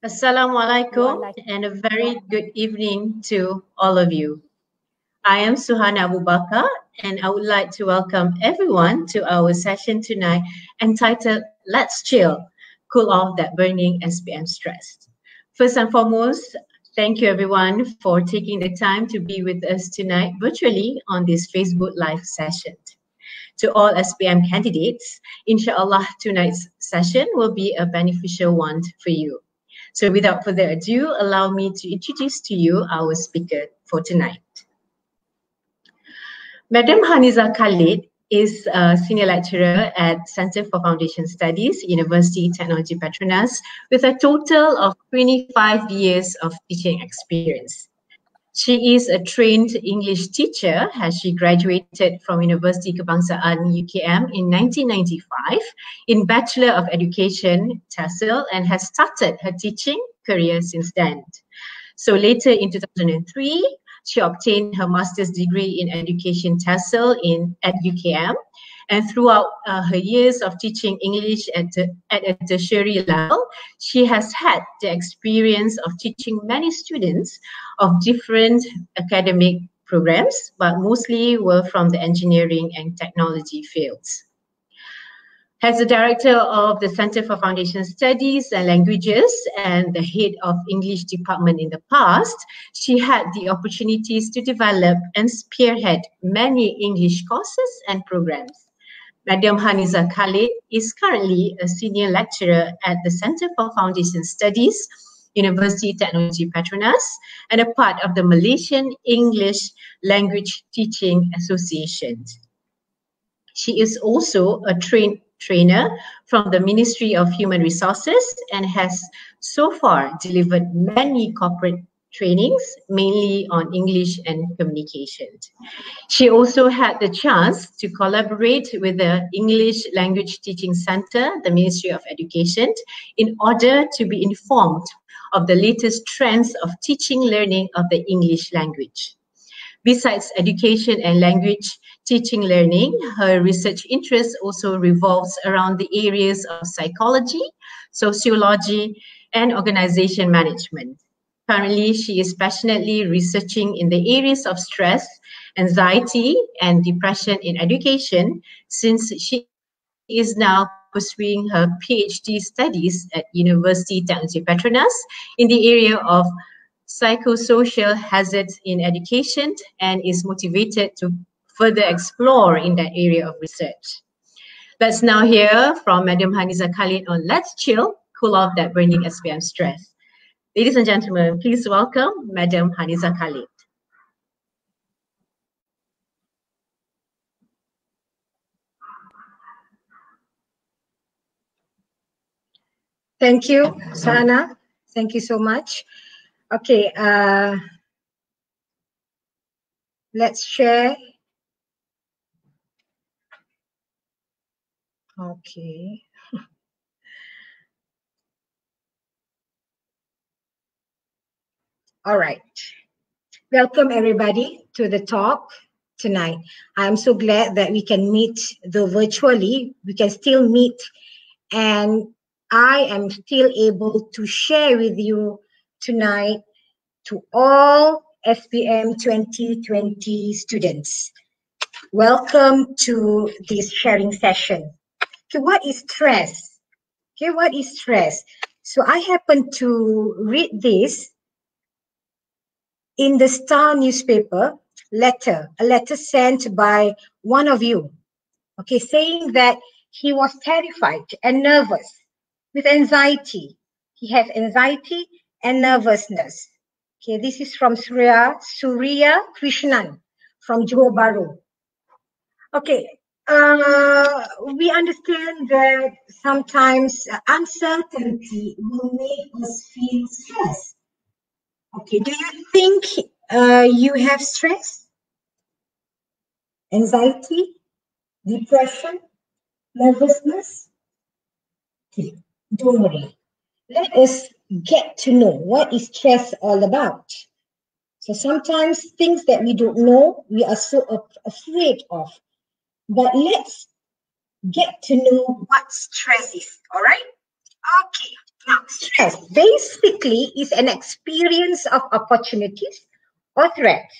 Assalamualaikum and a very good evening to all of you. I am Suhana Abu Bakar and I would like to welcome everyone to our session tonight entitled Let's Chill, Cool Off That Burning SPM Stress. First and foremost, thank you everyone for taking the time to be with us tonight virtually on this Facebook Live session. To all SPM candidates, inshallah tonight's session will be a beneficial one for you. So without further ado, allow me to introduce to you our speaker for tonight. Madam Haniza Khalid is a senior lecturer at Center for Foundation Studies, University Technology Petronas, with a total of 25 years of teaching experience. She is a trained English teacher as she graduated from University Kebangsaan UKM in 1995 in Bachelor of Education, TESOL, and has started her teaching career since then. So later in 2003, she obtained her master's degree in education TESOL at UKM. And throughout her years of teaching English at a tertiary level, she has had the experience of teaching many students of different academic programs, but mostly were from the engineering and technology fields. As the director of the Center for Foundation Studies and Languages and the head of English department in the past, she had the opportunities to develop and spearhead many English courses and programs. Madam Haniza Khalid is currently a senior lecturer at the Center for Foundation Studies, University Technology Petronas, and a part of the Malaysian English Language Teaching Association. She is also a trainer from the Ministry of Human Resources and has so far delivered many corporate trainings, mainly on English and communication. She also had the chance to collaborate with the English Language Teaching Center, the Ministry of Education, in order to be informed of the latest trends of teaching learning of the English language. Besides education and language teaching learning, her research interest also revolves around the areas of psychology, sociology, and organization management. Currently, she is passionately researching in the areas of stress, anxiety, and depression in education, since she is now pursuing her PhD studies at University Technology Petronas in the area of psychosocial hazards in education and is motivated to further explore in that area of research. Let's now hear from Madam Haniza Khalid on Let's Chill, Cool Off That Burning SPM Stress. Ladies and gentlemen, please welcome Madam Haniza Khalid. Thank you, Sana. Thank you so much. Okay, let's share. Okay. All right. Welcome everybody to the talk tonight. I'm so glad that we can meet, though virtually, we can still meet, and I am still able to share with you tonight to all SPM 2020 students. Welcome to this sharing session. Okay, what is stress? Okay, what is stress? So I happen to read this in the Star newspaper a letter sent by one of you, okay, saying that he was terrified and nervous with anxiety. He has anxiety and nervousness. Okay, this is from Surya Krishnan from Johor Bahru. Okay, we understand that sometimes uncertainty will make us feel stressed. Okay, do you think you have stress, anxiety, depression, nervousness? Okay, don't worry. Let us get to know what is stress all about. So sometimes things that we don't know, we are so afraid of. But let's get to know what stress is, all right? Okay, Stress basically is an experience of opportunities or threats.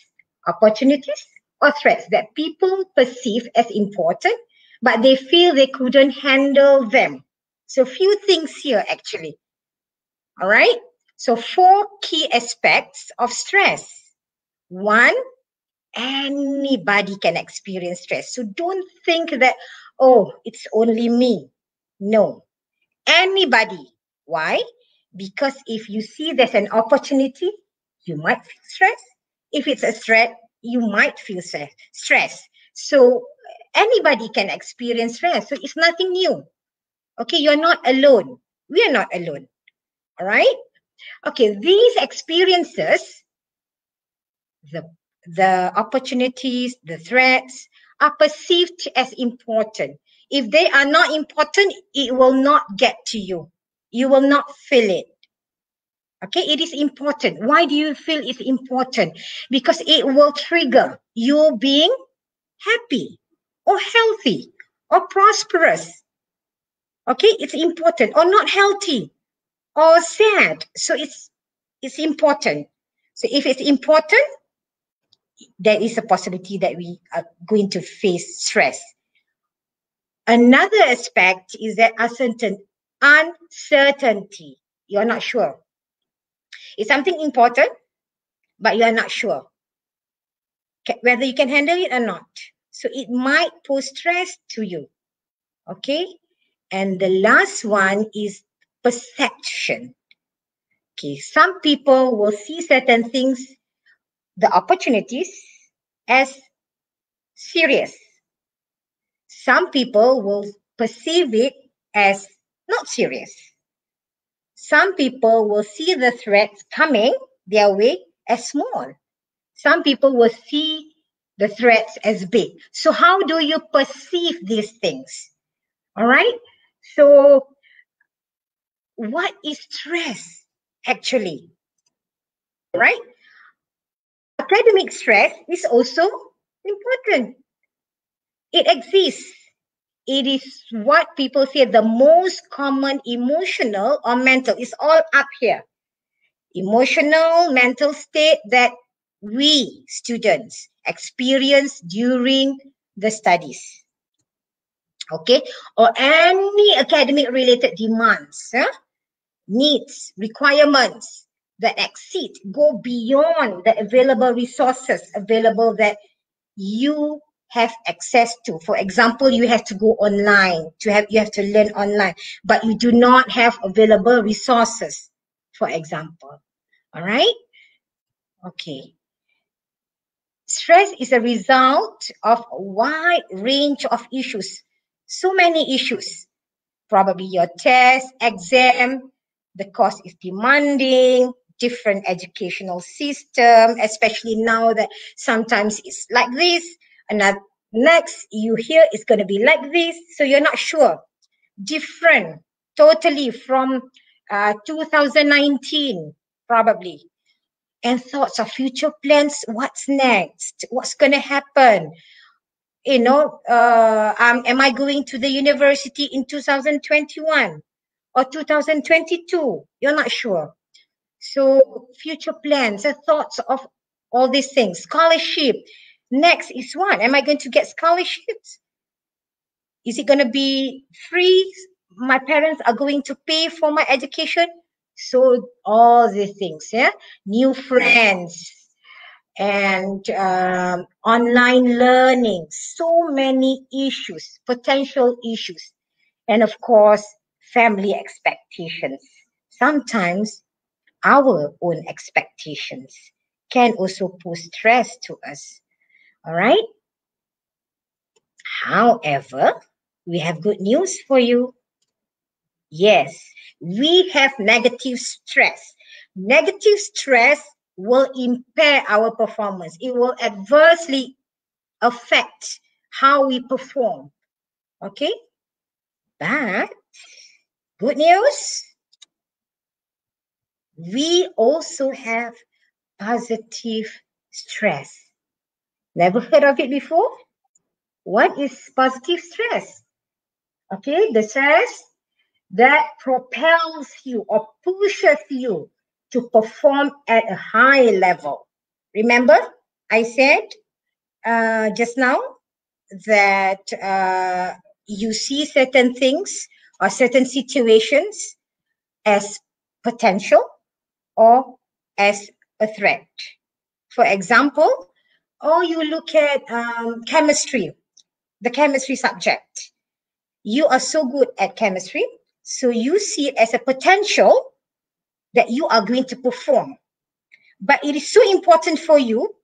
Opportunities or threats that people perceive as important, but they feel they couldn't handle them. So few things here actually. All right. So 4 key aspects of stress. 1, anybody can experience stress. So don't think that, oh, it's only me. No, anybody. Why? Because if you see there's an opportunity, you might feel stress. If it's a threat, you might feel stress. So anybody can experience stress. So it's nothing new. Okay, you're not alone. We are not alone. All right? Okay, these experiences, the opportunities, the threats, are perceived as important. If they are not important, it will not get to you. You will not feel it. Okay, it is important. Why do you feel it's important? Because it will trigger you being happy or healthy or prosperous. Okay, it's important, or not healthy or sad. So it's important. So if it's important, there is a possibility that we are going to face stress. Another aspect is that uncertainty. You're not sure. It's something important, but you are not sure whether you can handle it or not. So it might pose stress to you. Okay. And the last one is perception. Okay. Some people will see certain things, the opportunities, as serious. Some people will perceive it as not serious. Some people will see the threats coming their way as small. Some people will see the threats as big. So how do you perceive these things? All right. So what is stress actually? Right? Academic stress is also important. It exists. It is what people say the most common emotional or mental. It's all up here. Emotional, mental state that we students experience during the studies. Okay, or any academic related demands, needs, requirements that exceed, go beyond the available resources available that you have access to. For example, you have to go online, you have to learn online, but you do not have available resources, for example. All right? Okay. Stress is a result of a wide range of issues. So many issues. Probably your test, exam, the course is demanding, different educational system, especially now that sometimes it's like this, and next you hear it's going to be like this, so you're not sure. Different, totally from 2019, probably. And thoughts of future plans, what's next? What's going to happen? You know, am I going to the university in 2021 or 2022? You're not sure. So future plans and thoughts of all these things. Scholarship. Next is what? Am I going to get scholarships? Is it going to be free? My parents are going to pay for my education. So all these things, yeah. New friends and online learning. So many issues, potential issues. And of course, family expectations. Sometimes our own expectations can also pose stress to us. All right. However, we have good news for you. Yes, we have negative stress. Negative stress will impair our performance. It will adversely affect how we perform. Okay? But good news, we also have positive stress. Never heard of it before? What is positive stress? Okay, the stress that propels you or pushes you to perform at a high level. Remember, I said just now that you see certain things or certain situations as potential or as a threat. For example, or you look at chemistry, the chemistry subject. You are so good at chemistry, so you see it as a potential that you are going to perform. But it is so important for you,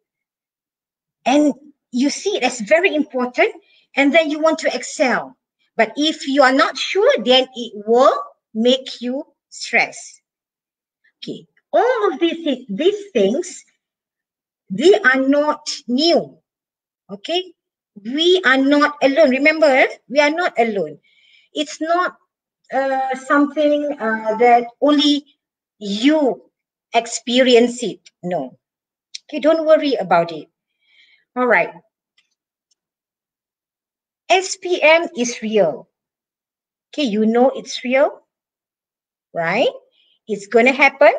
and you see it as very important, and then you want to excel. But if you are not sure, then it will make you stress. Okay, all of these things, they are not new. Okay, we are not alone. Remember, we are not alone. It's not something that only you experience it. No. Okay, don't worry about it. All right. SPM is real. Okay, you know it's real, right? It's going to happen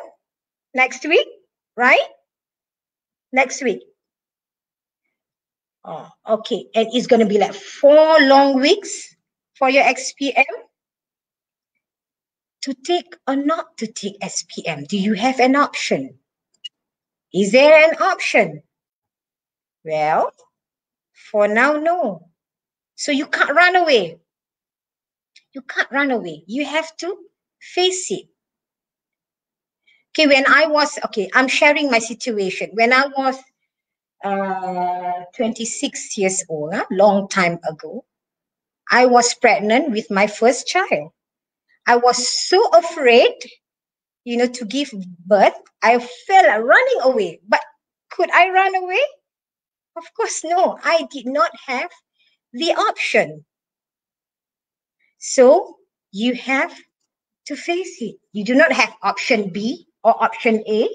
next week, right? Next week. Oh, okay, and it's going to be like 4 long weeks for your SPM. To take or not to take SPM, do you have an option? Is there an option? Well, for now, no. So you can't run away. You can't run away. You have to face it. Okay, I'm sharing my situation. When I was 26 years old, long time ago, I was pregnant with my first child. I was so afraid, to give birth. I felt like running away. But could I run away? Of course, no. I did not have the option. So you have to face it. You do not have option B or option A.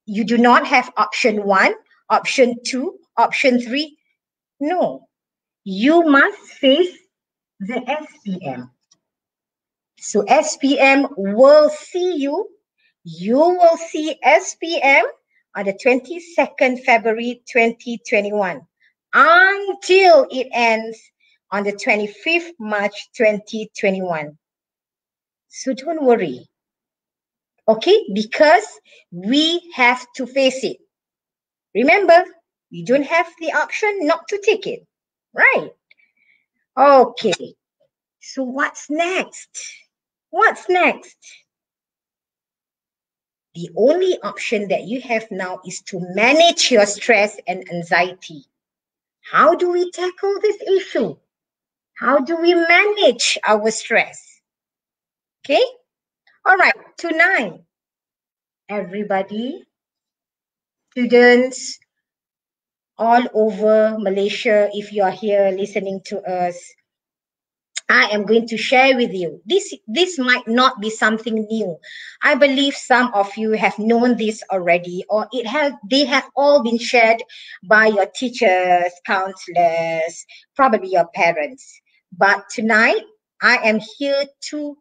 You do not have option 1, option 2, option 3. No. You must face the SPM. So SPM will see you. You will see SPM on the 22nd February 2021 until it ends on the 25th March 2021. So don't worry. Okay? Because we have to face it. Remember, you don't have the option not to take it. Right? Okay. So what's next? What's next? The only option that you have now is to manage your stress and anxiety. How do we tackle this issue? How do we manage our stress? Okay? All right, tonight, everybody, students all over Malaysia, if you are here listening to us, I am going to share with you. This might not be something new. I believe some of you have known this already, or they have all been shared by your teachers, counselors, probably your parents. But tonight, I am here to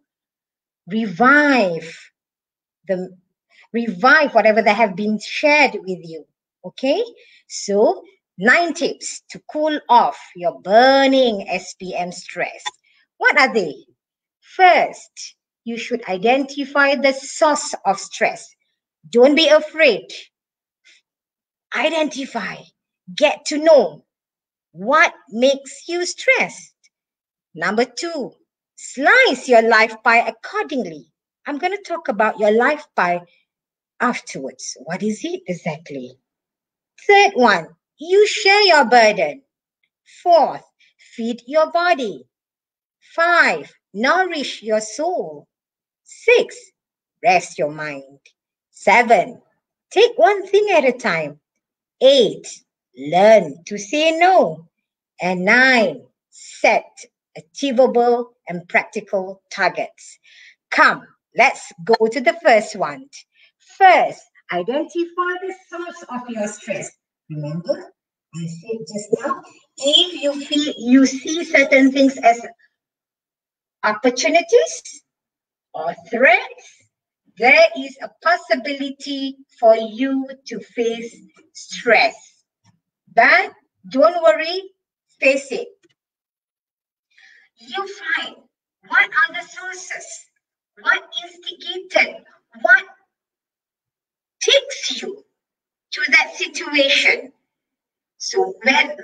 revive whatever that have been shared with you. Okay? So 9 tips to cool off your burning SPM stress. What are they? First, you should identify the source of stress. Don't be afraid. Identify. Get to know what makes you stressed. Number 2, slice your life pie accordingly. I'm going to talk about your life pie afterwards. What is it exactly? Third one, you share your burden. 4th, feed your body. 5, nourish your soul. 6, rest your mind. 7, take one thing at a time. 8, learn to say no. And 9, set achievable and practical targets. Come, let's go to the first one. First, identify the source of your stress. Remember, I said just now, if you see certain things as opportunities, or threats, there is a possibility for you to face stress. But don't worry, face it. You find what are the sources, what instigated, what takes you to that situation. So whether,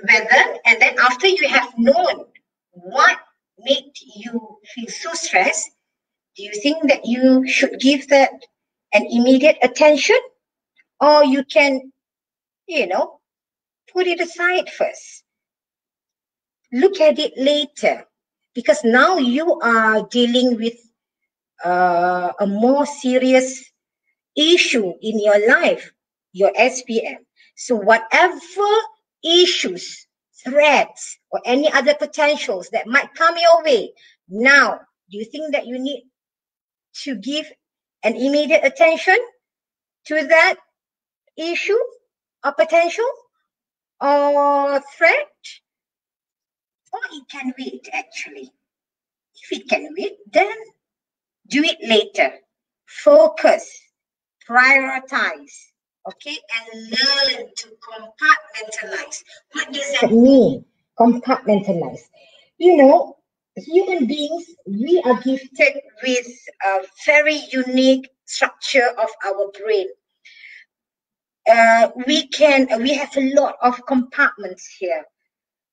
and then after you have known what made you feel so stressed, do you think that you should give that an immediate attention, or you can, put it aside first? Look at it later, because now you are dealing with a more serious issue in your life, your SPM. So whatever issues, threats, or any other potentials that might come your way, now, do you think that you need to give an immediate attention to that issue or potential or threat? Or it can wait, actually. If it can wait, then do it later. Focus, prioritize, okay, and learn to compartmentalize. What does that mean? Compartmentalize. Human beings, we are gifted with a very unique structure of our brain. We have a lot of compartments here.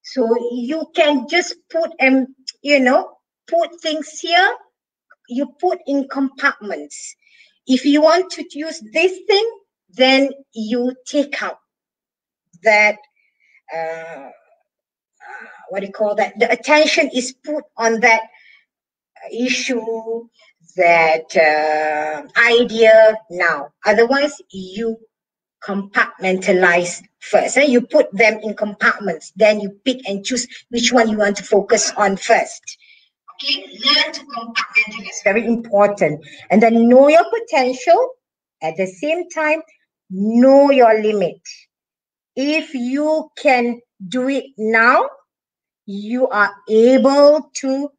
So you can just put put things here, you put in compartments. If you want to use this thing, then you take out that, the attention is put on that issue, that idea now. Otherwise, you compartmentalize first. And you put them in compartments. Then you pick and choose which one you want to focus on first. Okay, learn to compartmentalize. Very important. And then know your potential. At the same time, know your limit. If you can do it now, you are able to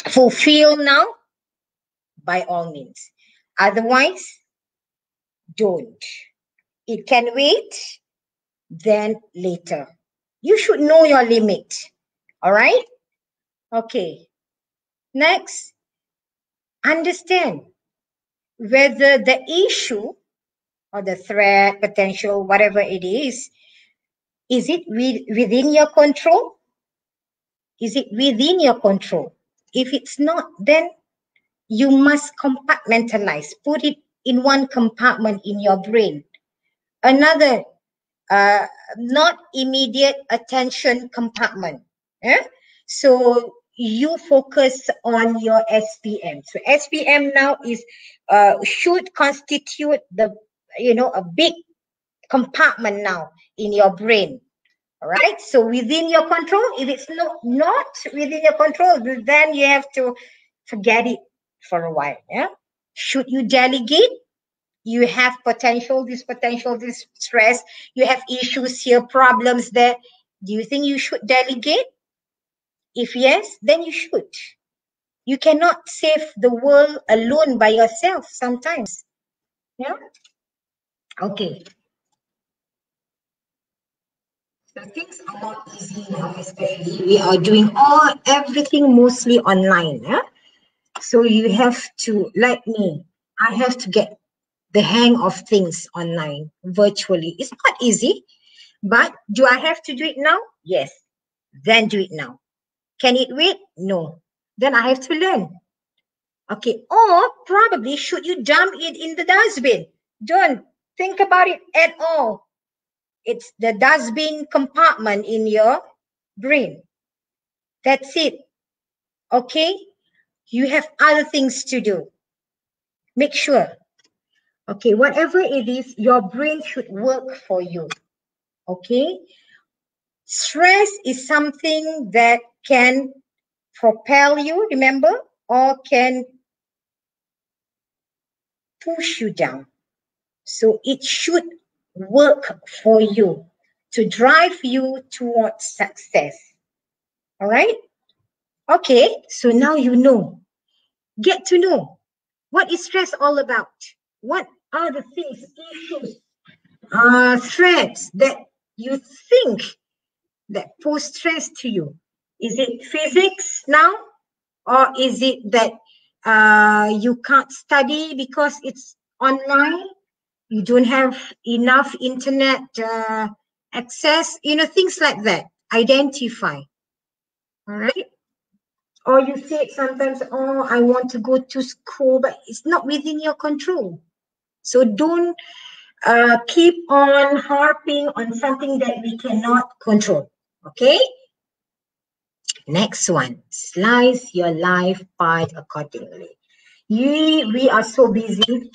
fulfill now, by all means. Otherwise, don't. It can wait, then later. You should know your limit. All right? Okay. Next, understand whether the issue or the threat, potential, whatever it is it within your control? Is it within your control? If it's not, then you must compartmentalize. Put it in one compartment in your brain. Another, not immediate attention compartment. So you focus on your SPM. So SPM now is should constitute a big compartment now in your brain. All right. So within your control. If it's not within your control, then you have to forget it for a while. Yeah. Should you delegate? You have this stress. You have issues here, problems there. Do you think you should delegate? If yes, then you should. You cannot save the world alone by yourself sometimes. Yeah. Okay. So things are not easy now, especially we are doing everything mostly online. Yeah? So you have to, like me, I have to get the hang of things online, virtually. It's not easy, but do I have to do it now? Yes. Then do it now. Can it wait? No. Then I have to learn. Okay. Or probably should you dump it in the dustbin? Don't think about it at all. It's the dustbin compartment in your brain. That's it. Okay? You have other things to do. Make sure. Okay, whatever it is, your brain should work for you. Okay? Stress is something that can propel you, remember, or can push you down. So it should work for you to drive you towards success. All right? Okay, so now you know. Get to know. What is stress all about? What are the things, issues, threats that you think that pose stress to you? Is it physics now? Or is it that you can't study because it's online? You don't have enough internet access? You know, things like that. Identify. All right. Or you say sometimes, oh, I want to go to school, but it's not within your control. So don't keep on harping on something that we cannot control. Okay? Next one. Slice your life pie accordingly. We are so busy.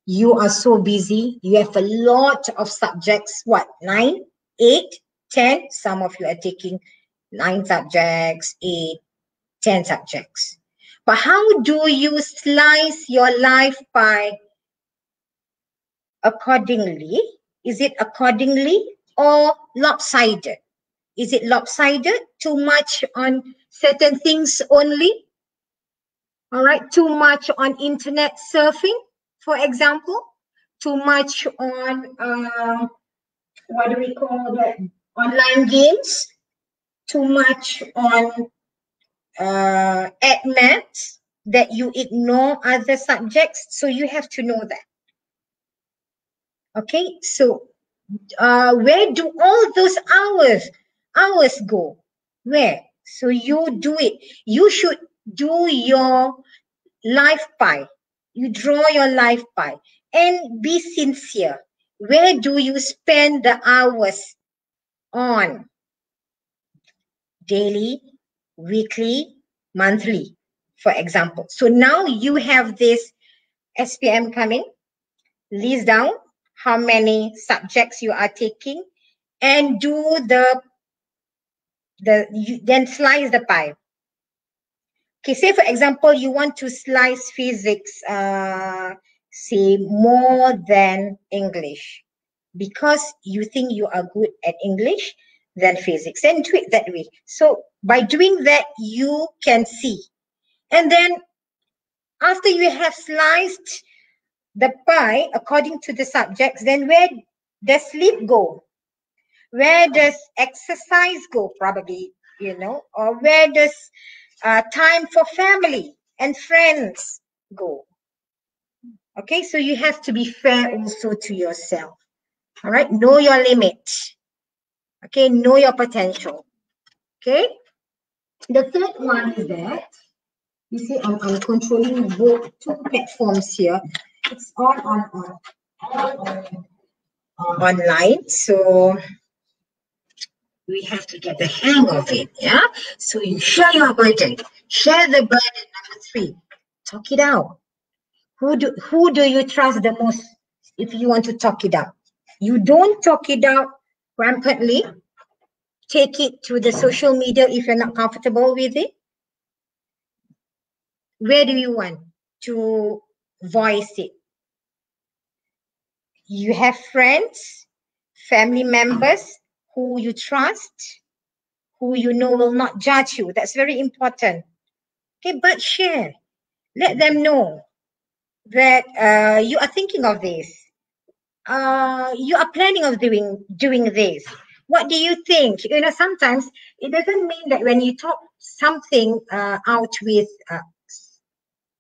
You are so busy. You have a lot of subjects. What? 9, 8, 10? Some of you are taking 9 subjects, 8, 10 subjects. But how do you slice your life pie accordingly? Is it accordingly or lopsided? Is it lopsided? Too much on certain things only? All right, too much on internet surfing, for example? Too much on, what do we call that? Online games? Too much on maths that you ignore other subjects? So you have to know that. Okay, so where do all those hours go? Where? So you do it. You should do your life pie. You draw your life pie and be sincere. Where do you spend the hours on? Daily, weekly, monthly, for example. So now you have this SPM coming. List down how many subjects you are taking and do then slice the pie. Okay, say for example, you want to slice physics, say more than English, because you think you are good at English than physics, and do it that way. So by doing that, you can see. And then after you have sliced the pie according to the subjects, then where does sleep go? Where does exercise go? Probably, you know, or where does time for family and friends go? Okay, so you have to be fair also to yourself. All right, know your limit. Okay, know your potential. Okay, the third one is that, you see, I'm controlling both two platforms here. It's all online, so we have to get the hang of it. Yeah, so you share your burden. Share the burden. Number 3, talk it out. Who do you trust the most if you want to talk it out? You don't talk it out rampantly. Take it to the social media if you're not comfortable with it. Where do you want to voice it? You have friends, family members who you trust, who you know will not judge you. That's very important. Okay, but share. Let them know that you are thinking of this. You are planning of doing this. What do you think? You know, sometimes it doesn't mean that when you talk something out with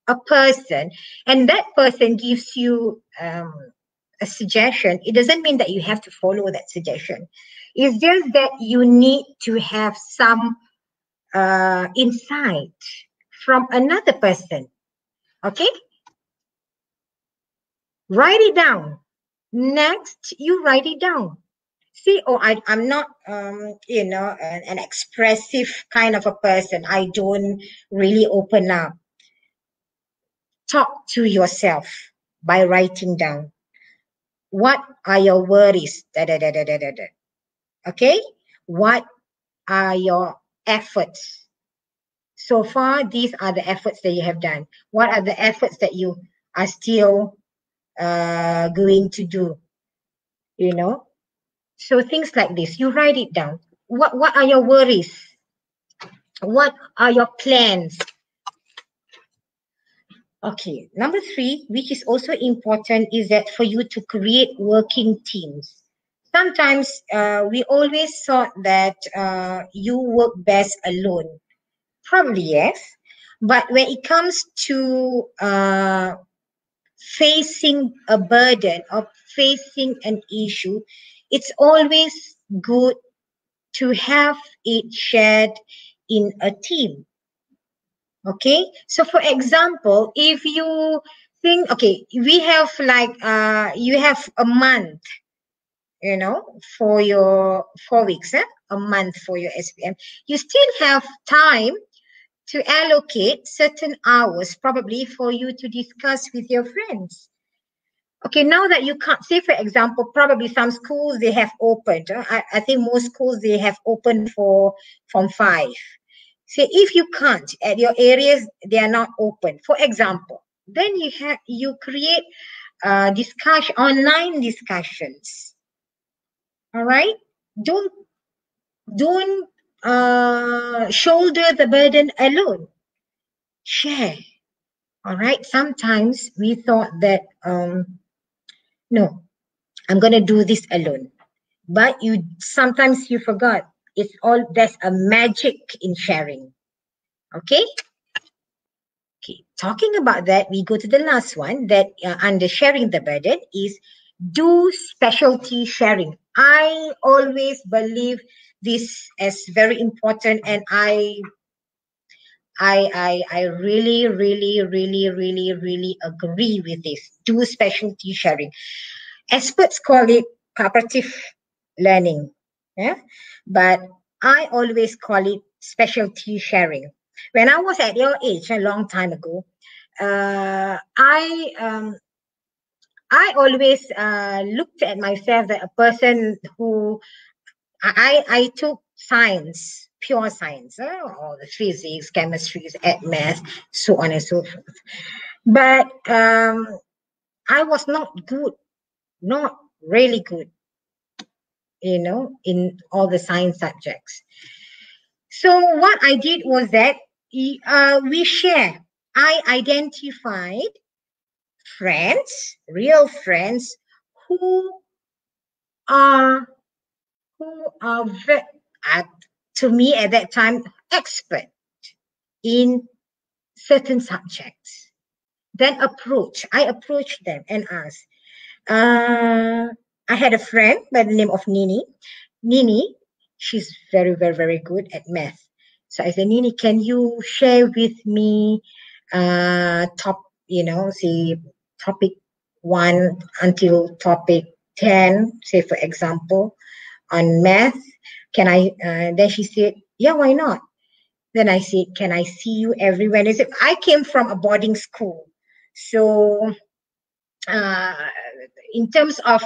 a person and that person gives you a suggestion, it doesn't mean that you have to follow that suggestion. It's just that you need to have some insight from another person. Okay? Write it down. Next, you write it down. See, oh, I'm not, you know, an expressive kind of a person. I don't really open up. Talk to yourself by writing down. What are your worries? Da, da, da, da, da, da, da. Okay? What are your efforts? So far, these are the efforts that you have done. What are the efforts that you are still going to do? You know? So things like this, you write it down. What are your worries? What are your plans? Okay, number 3, which is also important, is that for you to create working teams. Sometimes we always thought that you work best alone. Probably yes. But when it comes to facing a burden or facing an issue, it's always good to have it shared in a team. Okay, so for example, if you think, okay, we have like you have a month, you know, for your 4 weeks, a month for your SPM, you still have time to allocate certain hours probably for you to discuss with your friends. Okay, now that you can't, say for example, probably some schools they have opened. I think most schools they have opened from 5. So if you can't, at your areas they are not open, for example, then you create online discussions. All right, don't shoulder the burden alone. Share. All right. Sometimes we thought that no, I'm gonna do this alone, but sometimes you forgot. There's a magic in sharing. Okay. Okay, talking about that, we go to the last one that under sharing the burden is do specialty sharing. I always believe this as very important, and I really, really, really, really, really agree with this. Do specialty sharing. Experts call it cooperative learning, yeah, but I always call it specialty sharing. When I was at your age a long time ago, I always looked at myself that a person who I took science, pure science, all the physics, chemistry, math, so on and so forth. But I was not good, not really good, you know, in all the science subjects. So what I did was that we share. I identified friends, real friends, who are to me at that time expert in certain subjects. Then I approached them and asked. I had a friend by the name of Nini. Nini, she's very, very, very good at math. So I said, Nini, can you share with me say topic 1 until topic 10, say for example, on math? Can I, then she said, yeah, why not? Then I said, can I see you every Wednesday? I came from a boarding school. So in terms of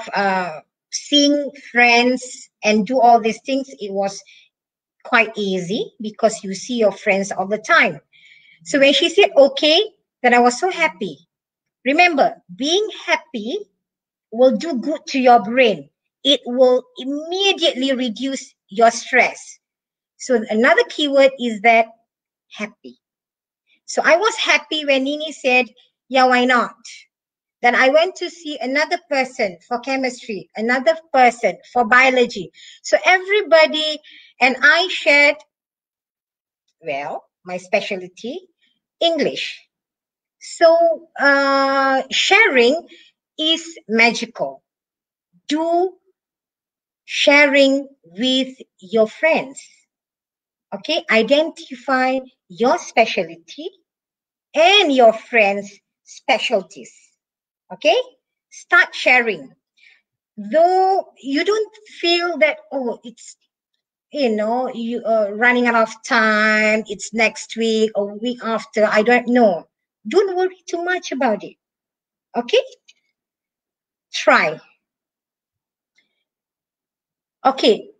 seeing friends and do all these things, it was quite easy because you see your friends all the time. So when she said okay, then I was so happy. Remember, being happy will do good to your brain. It will immediately reduce your stress. So another keyword is that happy. So I was happy when Nini said, yeah, why not? Then I went to see another person for chemistry, another person for biology. So everybody and I shared, well, my specialty, English. So sharing is magical. Do sharing with your friends. Okay, identify your specialty and your friends' specialties. Okay, start sharing. Though you don't feel that, oh, it's, you know, you running out of time, it's next week or week after, I don't know. Don't worry too much about it. Okay, try. Okay,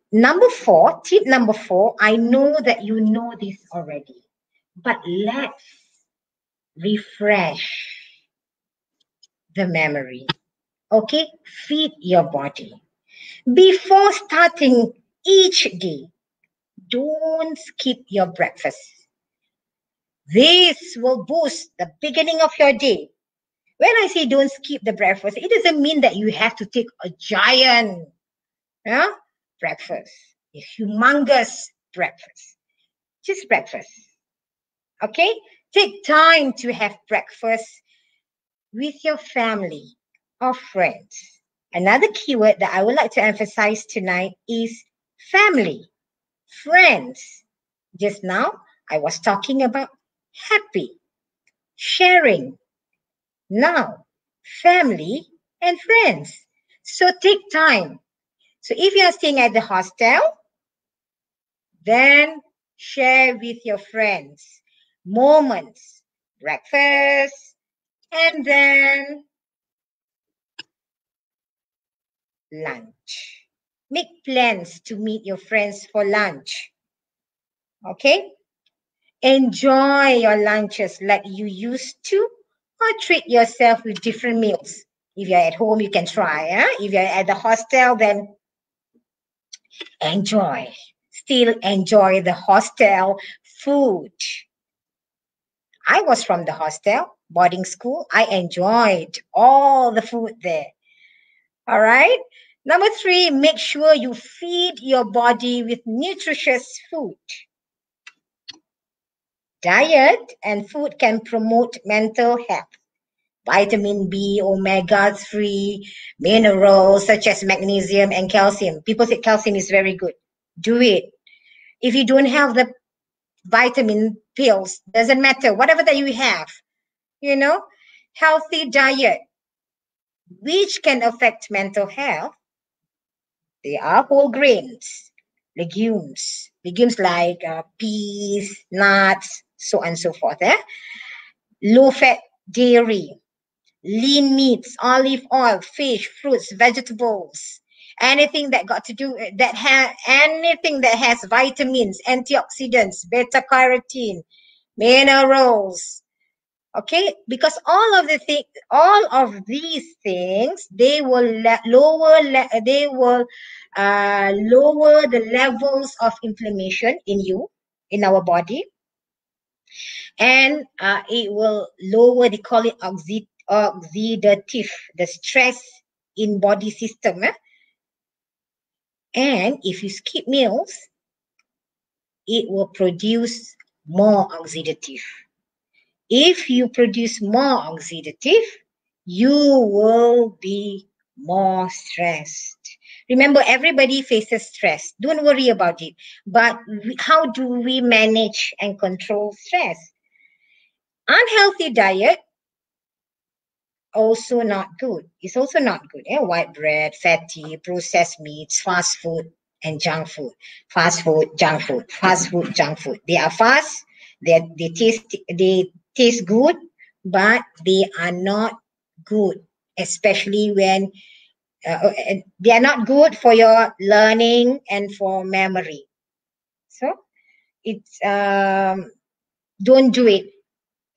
tip number 4, I know that you know this already, but let's refresh the memory. Okay, feed your body. Before starting each day, don't skip your breakfast. This will boost the beginning of your day. When I say don't skip the breakfast, it doesn't mean that you have to take a giant breakfast, a humongous breakfast. Just breakfast. Okay? Take time to have breakfast with your family or friends. Another keyword that I would like to emphasize tonight is family, friends. Just now, I was talking about happy, sharing. Now, family and friends. So take time. So if you are staying at the hostel, then share with your friends moments, breakfast, and then lunch. Make plans to meet your friends for lunch. Okay? Enjoy your lunches like you used to, or treat yourself with different meals. If you're at home, you can try. If you're at the hostel, then enjoy. Still enjoy the hostel food. I was from the hostel, boarding school. I enjoyed all the food there. All right. Number 3, make sure you feed your body with nutritious food. Diet and food can promote mental health. Vitamin B, omega-3, minerals such as magnesium and calcium. People say calcium is very good. Do it. If you don't have the vitamin pills, doesn't matter. Whatever that you have, healthy diet, which can affect mental health. They are whole grains, legumes like peas, nuts, so on and so forth. Low-fat dairy, lean meats, olive oil, fish, fruits, vegetables, anything that anything that has vitamins, antioxidants, beta carotene, minerals. Okay, because all of these things, they will lower the levels of inflammation in our body, and it will lower, they call it oxidative, the stress in body system. And if you skip meals, it will produce more oxidative. If you produce more oxidative, you will be more stressed. Remember, everybody faces stress. Don't worry about it. But how do we manage and control stress? Unhealthy diet, also not good. It's also not good. White bread, fatty, processed meats, fast food, and junk food. Fast food, junk food. Fast food, junk food. They are fast. They taste good, but they are not good, especially when they are not good for your learning and for memory. So it's don't do it.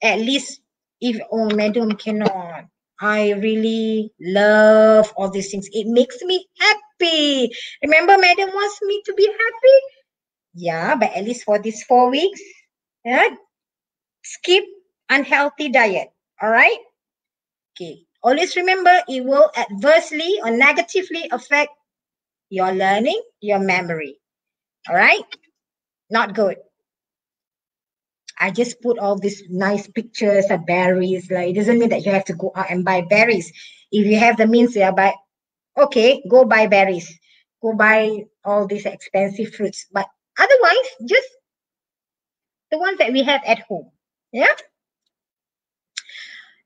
At least if, oh, madam, cannot. I really love all these things. It makes me happy. Remember, madam wants me to be happy. Yeah, but at least for these 4 weeks, skip unhealthy diet. All right. Okay. Always remember, it will adversely or negatively affect your learning, your memory. All right. Not good. I just put all these nice pictures of berries. Like, it doesn't mean that you have to go out and buy berries. If you have the means, okay, go buy berries. Go buy all these expensive fruits. But otherwise, just the ones that we have at home. Yeah.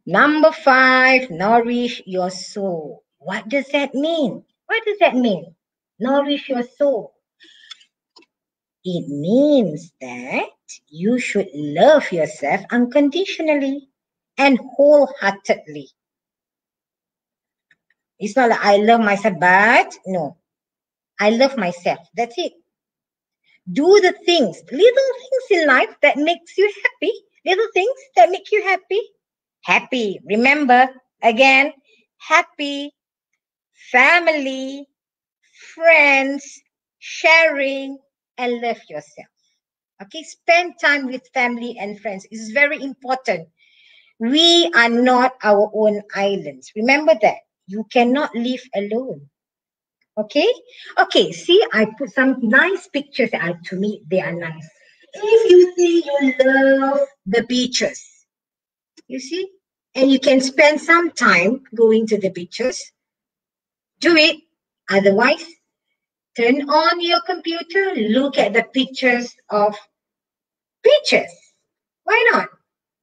Number 5, nourish your soul. What does that mean? What does that mean? Nourish your soul. It means that you should love yourself unconditionally and wholeheartedly. It's not like I love myself, but no. I love myself. That's it. Do the things, little things in life that makes you happy. Little things that make you happy. Happy. Remember, again, happy, family, friends, sharing, and love yourself. Okay, spend time with family and friends. It's very important. We are not our own islands. Remember that. You cannot live alone. Okay? Okay, see, I put some nice pictures. To me, they are nice. If you see you love the beaches, you see, and you can spend some time going to the beaches, do it. Otherwise, turn on your computer, look at the pictures of beaches. Why not?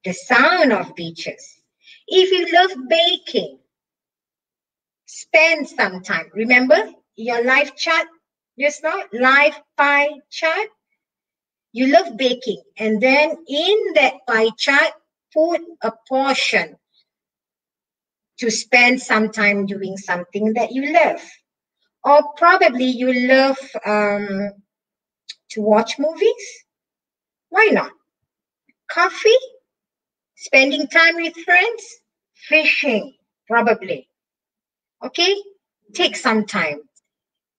The sound of beaches. If you love baking, spend some time. Remember your life chart just now? Life pie chart? You love baking. And then in that pie chart, put a portion to spend some time doing something that you love. Or probably you love to watch movies. Why not? Coffee? Spending time with friends? Fishing, probably. Okay? Take some time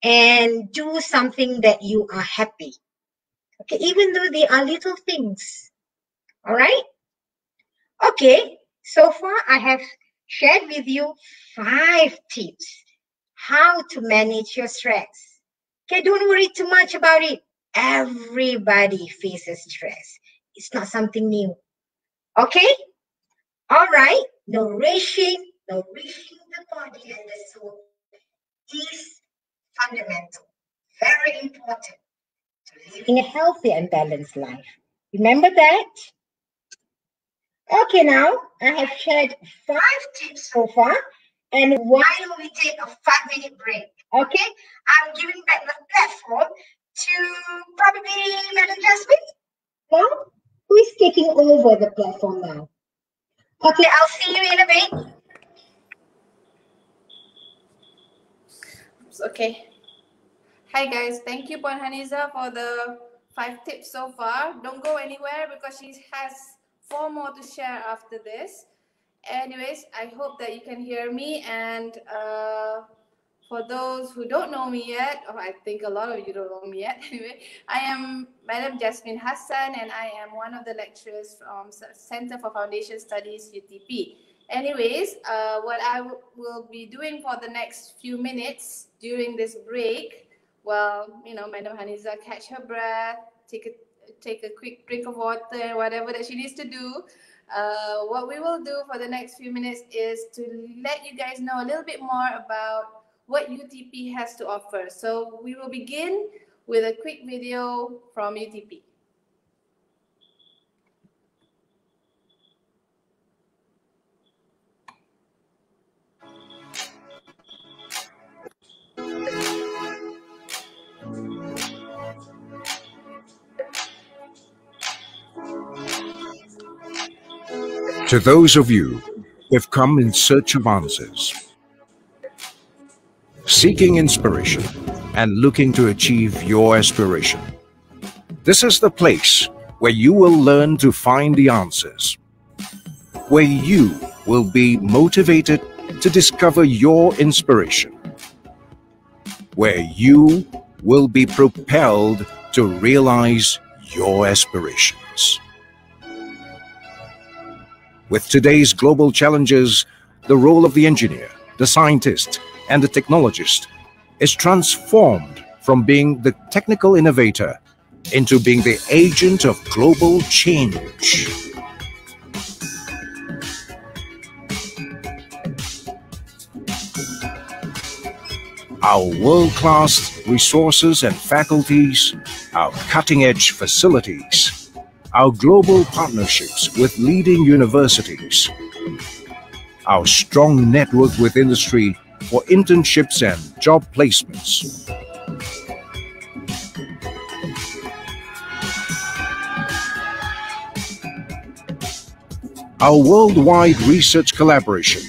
and do something that you are happy. Okay, even though they are little things. All right? Okay, so far I have shared with you 5 tips how to manage your stress. Okay, don't worry too much about it. Everybody faces stress. It's not something new. Okay? All right. Nourishing the body and the soul is fundamental, very important to living a healthy and balanced life. Remember that? Okay, now I have shared 5 tips so far. And why don't we take a 5-minute break? Okay, I'm giving back the platform to probably Madam Jasmine. Now, who is taking over the platform now? Okay, I'll see you in a bit. Okay. Hi guys, thank you Puan Haniza for the 5 tips so far. Don't go anywhere because she has 4 more to share after this. Anyways, I hope that you can hear me, and for those who don't know me yet, or I think a lot of you don't know me yet, anyway, I am Madam Jasmine Hassan, and I am one of the lecturers from Center for Foundation Studies, UTP. Anyways, what I will be doing for the next few minutes during this break, well, you know, Madam Haniza catch her breath, take a quick drink of water, whatever that she needs to do. What we will do for the next few minutes is to let you guys know a little bit more about what UTP has to offer. So we will begin with a quick video from UTP. To those of you who have come in search of answers, seeking inspiration, and looking to achieve your aspiration, this is the place where you will learn to find the answers, where you will be motivated to discover your inspiration, where you will be propelled to realize your aspirations. With today's global challenges, the role of the engineer, the scientist, and the technologist is transformed from being the technical innovator into being the agent of global change. Our world-class resources and faculties, our cutting-edge facilities, our global partnerships with leading universities, our strong network with industry for internships and job placements, our worldwide research collaboration.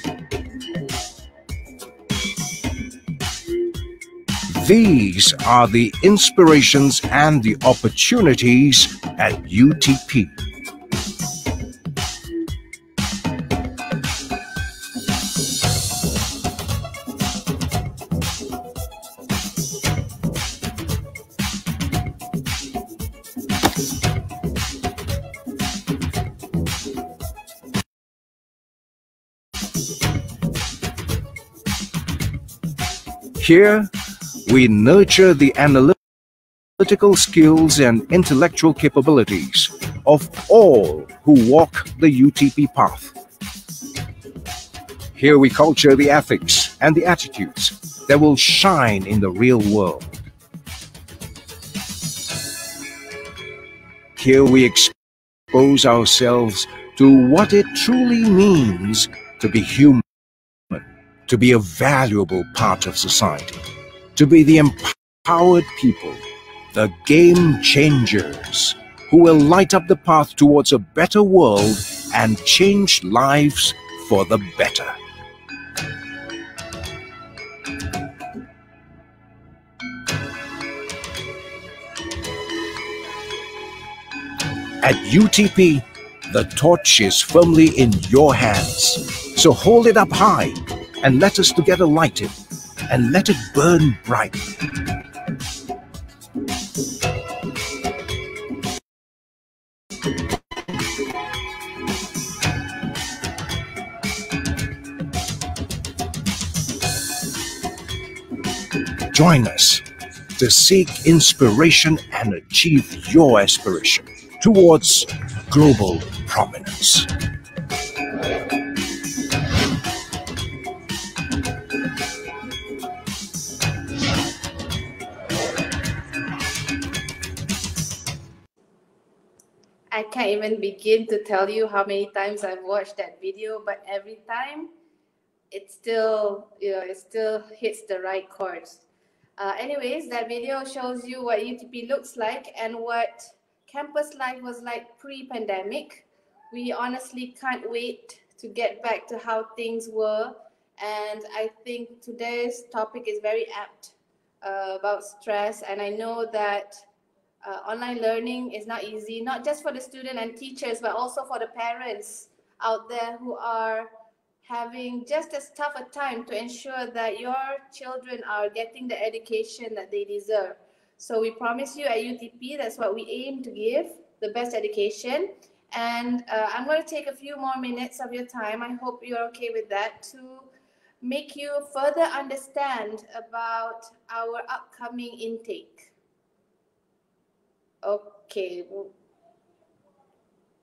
These are the inspirations and the opportunities at UTP. Here, we nurture the analytical skills and intellectual capabilities of all who walk the UTP path. Here we culture the ethics and the attitudes that will shine in the real world. Here we expose ourselves to what it truly means to be human, to be a valuable part of society, to be the empowered people, the game changers who will light up the path towards a better world and change lives for the better. At UTP, the torch is firmly in your hands. So hold it up high and let us together light it and let it burn bright. Join us to seek inspiration and achieve your aspiration towards global prominence. I can't even begin to tell you how many times I've watched that video, but every time it still, it still hits the right chords. Anyways, that video shows you what UTP looks like and what campus life was like pre-pandemic. We honestly can't wait to get back to how things were. And I think today's topic is very apt about stress. And I know that online learning is not easy, not just for the student and teachers, but also for the parents out there who are having just as tough a time to ensure that your children are getting the education that they deserve. So we promise you at UTP, that's what we aim to give, the best education. And I'm going to take a few more minutes of your time. I hope you're okay with that, to make you further understand about our upcoming intake. Okay.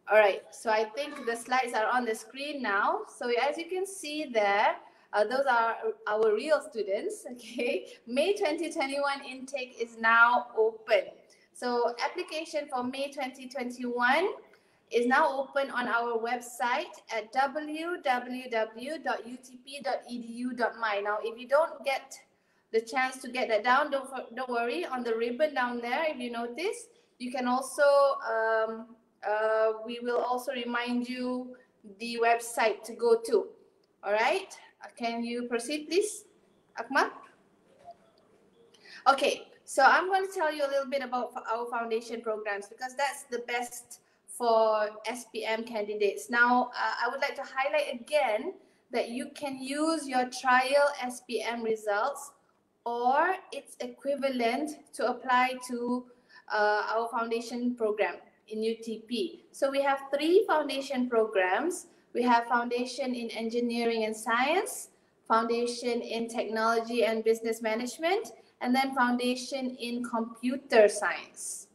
All right, so I think the slides are on the screen now. So as you can see there, those are our real students, okay? May 2021 intake is now open. So application for May 2021 is now open on our website at www.utp.edu.my. Now, if you don't get the chance to get that down, don't worry. On the ribbon down there, if you notice, you can also, we will also remind you the website to go to. All right, can you proceed, please, Akmal? Okay, so I'm going to tell you a little bit about our foundation programs, because that's the best for SPM candidates. Now, I would like to highlight again that you can use your trial SPM results or its equivalent to apply to our foundation program in UTP. So we have 3 foundation programs. We have foundation in engineering and science, foundation in technology and business management, and then foundation in computer science.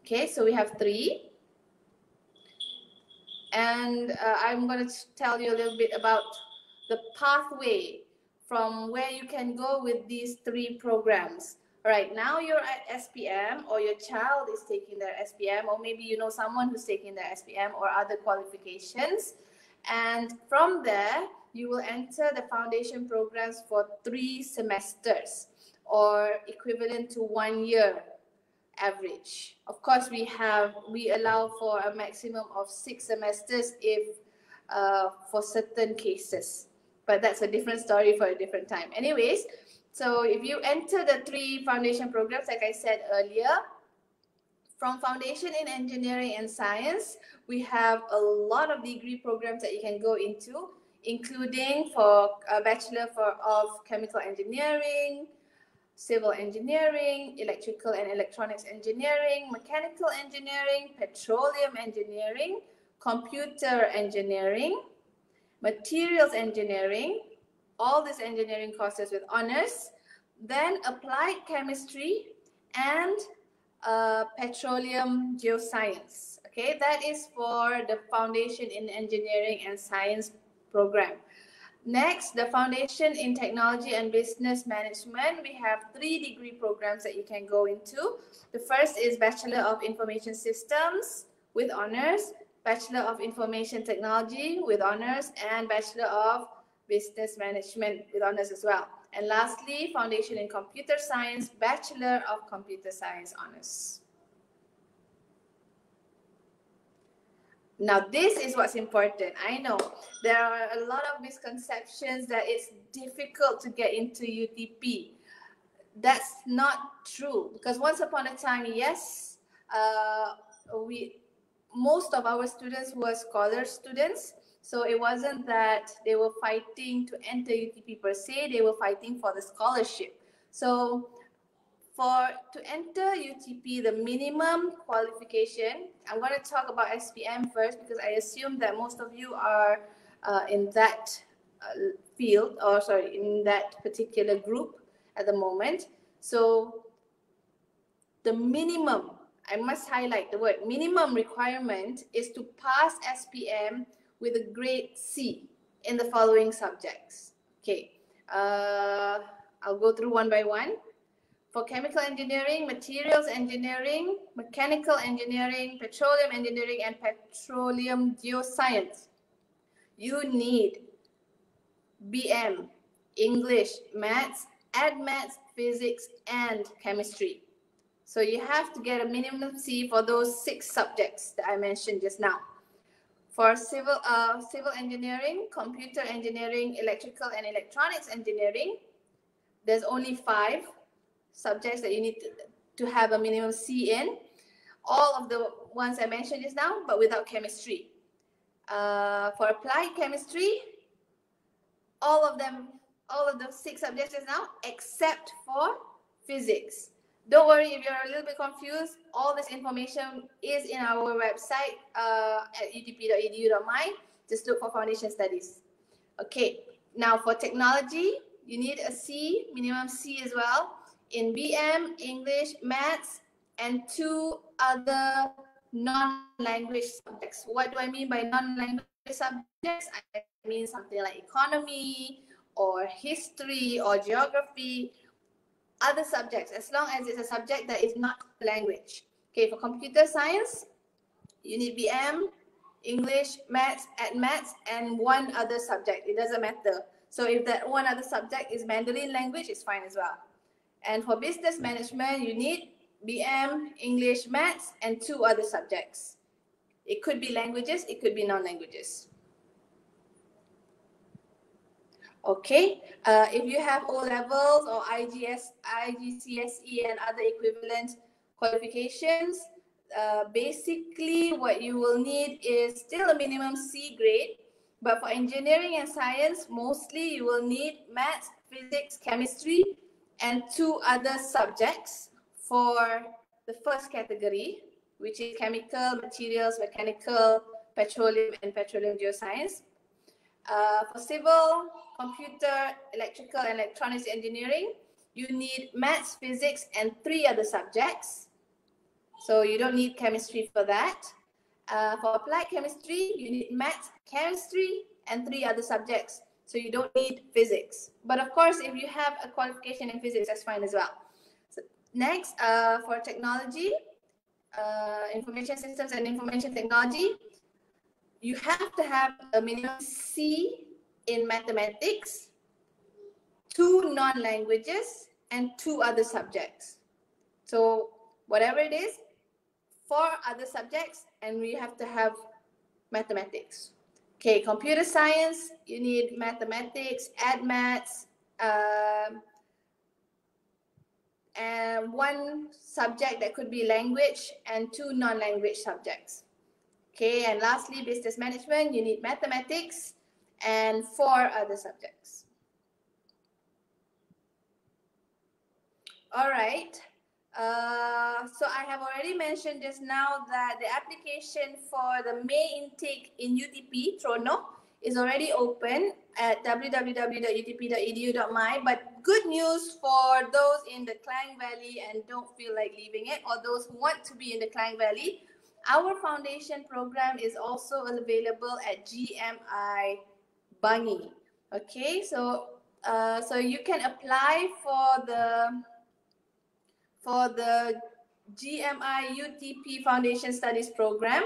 Okay, so we have 3. And I'm going to tell you a little bit about the pathway from where you can go with these 3 programs. All right, now you're at SPM, or your child is taking their SPM, or maybe you know someone who's taking their SPM or other qualifications. And from there, you will enter the foundation programs for 3 semesters, or equivalent to 1 year average. Of course, we allow for a maximum of 6 semesters if for certain cases, but that's a different story for a different time. Anyways, so if you enter the 3 foundation programs, like I said earlier, from foundation in engineering and science, we have a lot of degree programs that you can go into, including for a bachelor of chemical engineering, civil engineering, electrical and electronics engineering, mechanical engineering, petroleum engineering, computer engineering, materials engineering, all these engineering courses with honors, then applied chemistry and petroleum geoscience. Okay, that is for the foundation in engineering and science program. Next, the foundation in technology and business management. We have 3 degree programs that you can go into. The first is Bachelor of Information Systems with honors, Bachelor of Information Technology with honors, and Bachelor of Business Management with honors as well. And lastly, Foundation in Computer Science, Bachelor of Computer Science honors. Now, this is what's important. I know there are a lot of misconceptions that it's difficult to get into UTP. That's not true, because once upon a time, yes, most of our students were scholar students. So it wasn't that they were fighting to enter UTP per se, they were fighting for the scholarship. So to enter UTP, the minimum qualification, I'm going to talk about SPM first because I assume that most of you are in that field, or sorry, in that particular group at the moment. So the minimum, I must highlight the word minimum requirement, is to pass SPM with a grade C in the following subjects. Okay, I'll go through one by one. For chemical engineering, materials engineering, mechanical engineering, petroleum engineering, and petroleum geoscience, you need BM, English, maths, maths, physics, and chemistry. So you have to get a minimum C for those 6 subjects that I mentioned just now. For civil engineering, computer engineering, electrical and electronics engineering, there's only 5 subjects that you need to have a minimum C in. All of the ones I mentioned just now, but without chemistry. For applied chemistry, all of the 6 subjects just now, except for physics. Don't worry if you're a little bit confused. All this information is in our website at utp.edu.my. Just look for foundation studies. Okay, now for technology, you need a C, minimum C as well, in BM, English, maths, and 2 other non-language subjects. What do I mean by non-language subjects? I mean something like economy or history or geography, other subjects, as long as it's a subject that is not language. Okay, for computer science, you need BM, English, maths, and 1 other subject. It doesn't matter. So if that 1 other subject is Mandarin language, it's fine as well. And for business management, you need BM, English, maths, and 2 other subjects. It could be languages, it could be non-languages. Okay, if you have O-levels or IGCSE and other equivalent qualifications, basically what you will need is still a minimum C grade, but for engineering and science, mostly you will need maths, physics, chemistry, and 2 other subjects for the first category, which is chemical, materials, mechanical, petroleum, and petroleum geoscience. For civil, computer, electrical, and electronics engineering, you need maths, physics, and 3 other subjects. So you don't need chemistry for that. For applied chemistry, you need maths, chemistry, and 3 other subjects. So you don't need physics. But of course, if you have a qualification in physics, that's fine as well. So next, for technology, information systems and information technology, you have to have a minimum C in mathematics, 2 non-languages, and 2 other subjects. So whatever it is, 4 other subjects, and we have to have mathematics. Okay, computer science, you need mathematics, maths, and 1 subject that could be language, and 2 non-language subjects. Okay, and lastly, business management, you need mathematics and 4 other subjects. All right. So I have already mentioned just now that the application for the May intake in UTP, Trono, is already open at www.utp.edu.my. But good news for those in the Klang Valley and don't feel like leaving it, or those who want to be in the Klang Valley, our foundation program is also available at GMI Bangi. Okay, so you can apply for the GMI UTP Foundation Studies program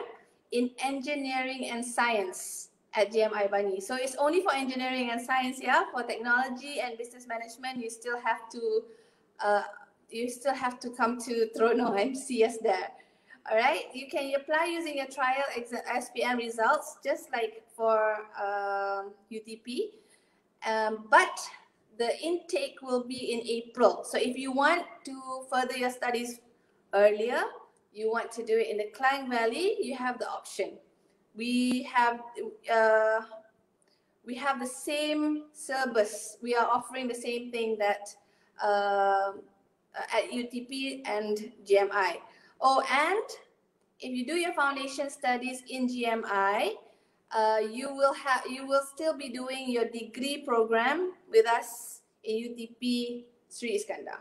in engineering and science at GMI Bangi. So it's only for engineering and science, yeah. For technology and business management, you still have to come to Trono and see us there. All right, you can apply using your trial SPM results, just like for UTP, but the intake will be in April. So if you want to further your studies earlier, you want to do it in the Klang Valley, you have the option. We have the same syllabus. We are offering the same thing that at UTP and GMI. Oh, and if you do your foundation studies in GMI, you will still be doing your degree program with us in UTP Sri Iskandar.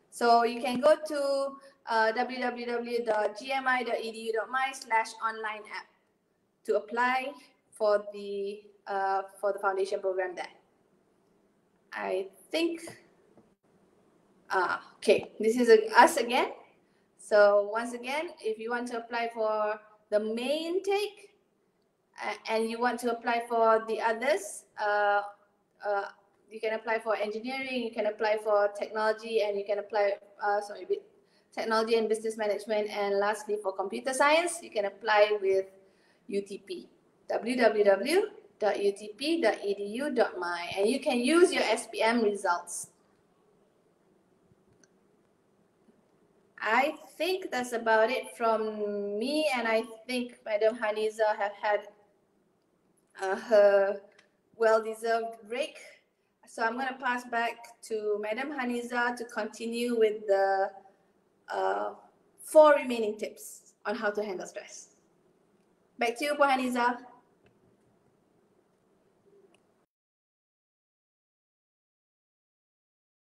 So you can go to www.gmi.edu.my/online-app to apply for the foundation program there. I think, okay, this is us again. So once again, if you want to apply for the main intake and you want to apply for the others, you can apply for engineering, you can apply for technology, and you can apply, technology and business management, and lastly for computer science, you can apply with UTP, www.utp.edu.my, and you can use your SPM results. I think that's about it from me, and I think Madam Haniza have had her well-deserved break. So I'm going to pass back to Madam Haniza to continue with the 4 remaining tips on how to handle stress. Back to you, Puan Haniza.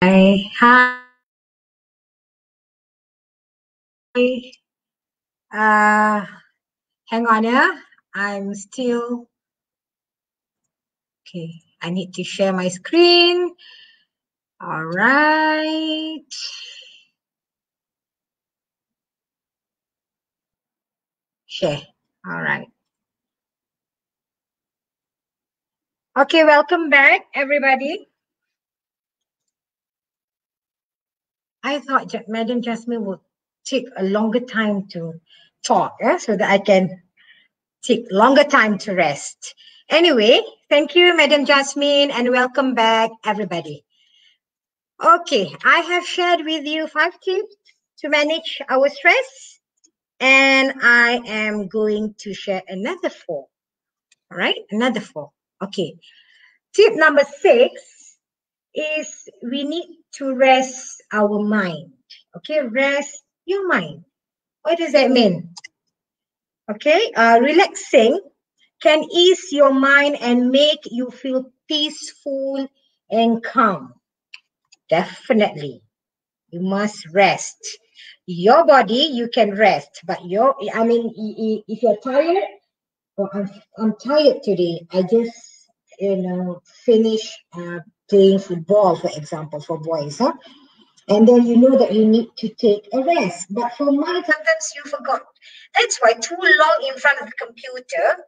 Hi. Hang on, yeah. I'm still okay. I need to share my screen. All right. Share. All right. Okay, welcome back, everybody. I thought Madam Jasmine would take a longer time to talk, so that I can take longer time to rest. Anyway, thank you, Madam Jasmine, and welcome back, everybody. Okay, I have shared with you 5 tips to manage our stress, and I am going to share another 4. All right, another 4. Okay, tip number 6 is we need to rest our mind. Okay, rest your mind. What does that mean? Okay, relaxing can ease your mind and make you feel peaceful and calm. Definitely, you must rest. Your body, you can rest, but if you're tired, I'm tired today. I just, finished playing football, for example, for boys, huh? And then you know that you need to take a rest. But for mine, sometimes you forgot. That's why too long in front of the computer,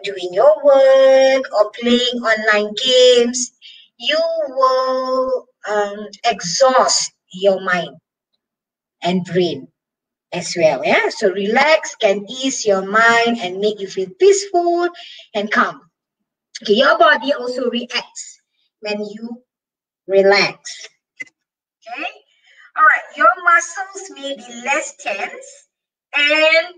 doing your work or playing online games, you will exhaust your mind and brain as well. Yeah. So relax can ease your mind and make you feel peaceful and calm. Okay, your body also reacts when you relax. Okay. All right. Your muscles may be less tense and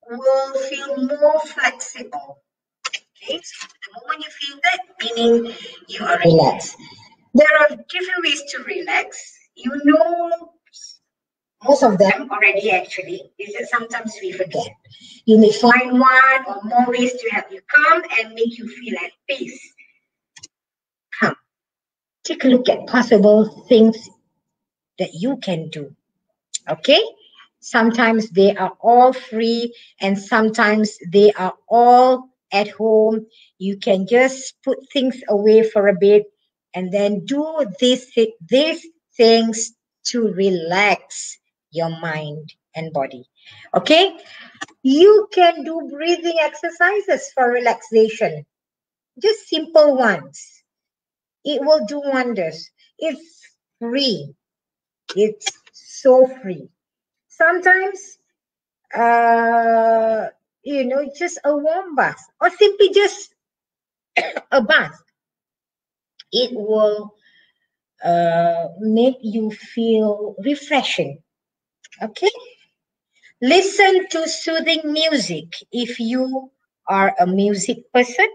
will feel more flexible. Okay. So the moment you feel that, meaning you are relaxed. There are different ways to relax. most of them already actually, is that sometimes we forget. You may find one or more ways to help you calm and make you feel at peace. Come, take a look at possible things that you can do. Okay? Sometimes they are all free and sometimes they are all at home. You can just put things away for a bit and then do these things to relax your mind and body. Okay? You can do breathing exercises for relaxation. Just simple ones. It will do wonders. It's free. It's so free. Sometimes, just a warm bath or simply just a bath. It will make you feel refreshing. Okay? Listen to soothing music if you are a music person.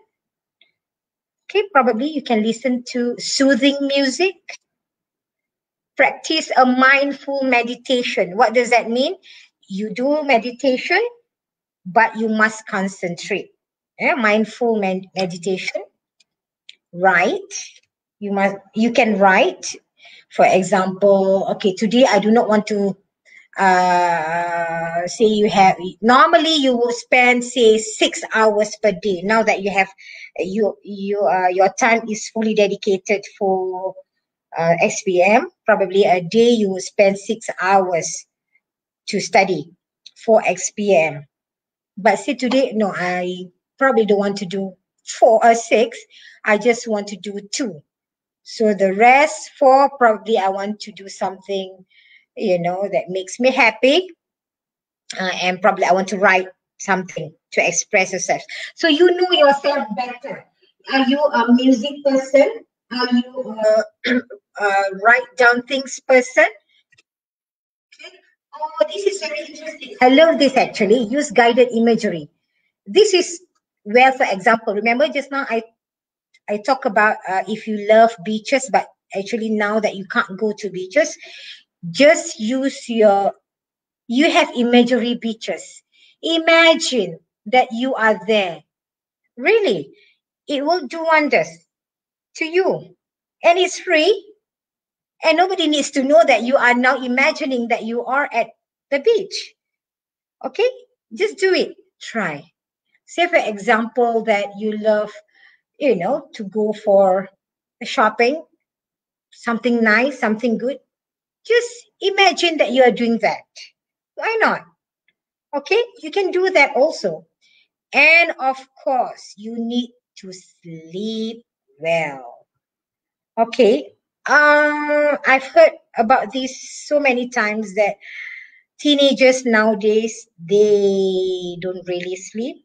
Okay, probably you can listen to soothing music. Practice a mindful meditation. What does that mean? You do meditation, but you must concentrate. Mindful meditation. Write. You can write. For example, okay, today I do not want to say normally you will spend say 6 hours per day. Now that you have your time is fully dedicated for SPM, probably a day you will spend 6 hours to study for SPM. But see today, no, I probably don't want to do 4 or 6. I just want to do 2. So the rest 4, probably I want to do something, that makes me happy. And probably I want to write something to express yourself. So you know yourself better. Are you a music person? Are you a write down things person? Okay. Oh, this is very interesting. I love this actually. Use guided imagery. This is where, for example, remember just now I talk about if you love beaches, but actually now that you can't go to beaches, just use you have imaginary beaches. Imagine that you are there. Really, it will do wonders to you. And it's free. And nobody needs to know that you are now imagining that you are at the beach. Okay? Just do it. Try. Say, for example, that you love, to go for shopping, something nice, something good. Just imagine that you are doing that. Why not? Okay? You can do that also. And of course, you need to sleep well. Okay. I've heard about this so many times that teenagers nowadays, they don't really sleep.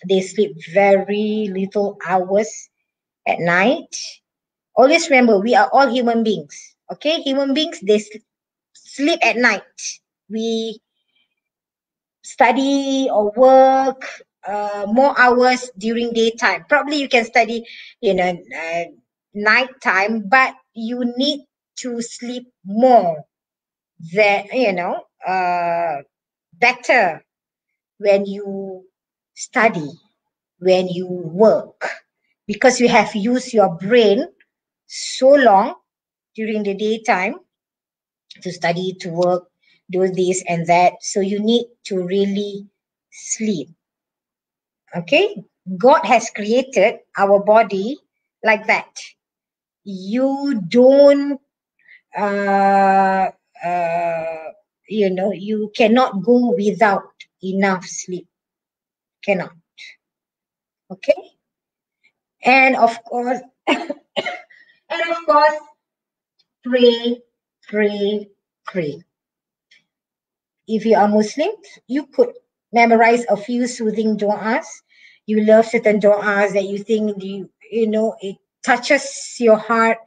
They sleep very little hours at night. Always remember, we are all human beings. Okay, human beings, they sleep at night. We study or work more hours during daytime. Probably you can study, nighttime, but you need to sleep more than, better when you study, when you work, because you have used your brain so long during the daytime to study, to work, do this and that. So you need to really sleep. Okay? God has created our body like that. You don't, you cannot go without enough sleep. Cannot. Okay? And of course, pray, pray, pray. If you are Muslim, you could memorize a few soothing du'as. You love certain du'as that you think it touches your heart.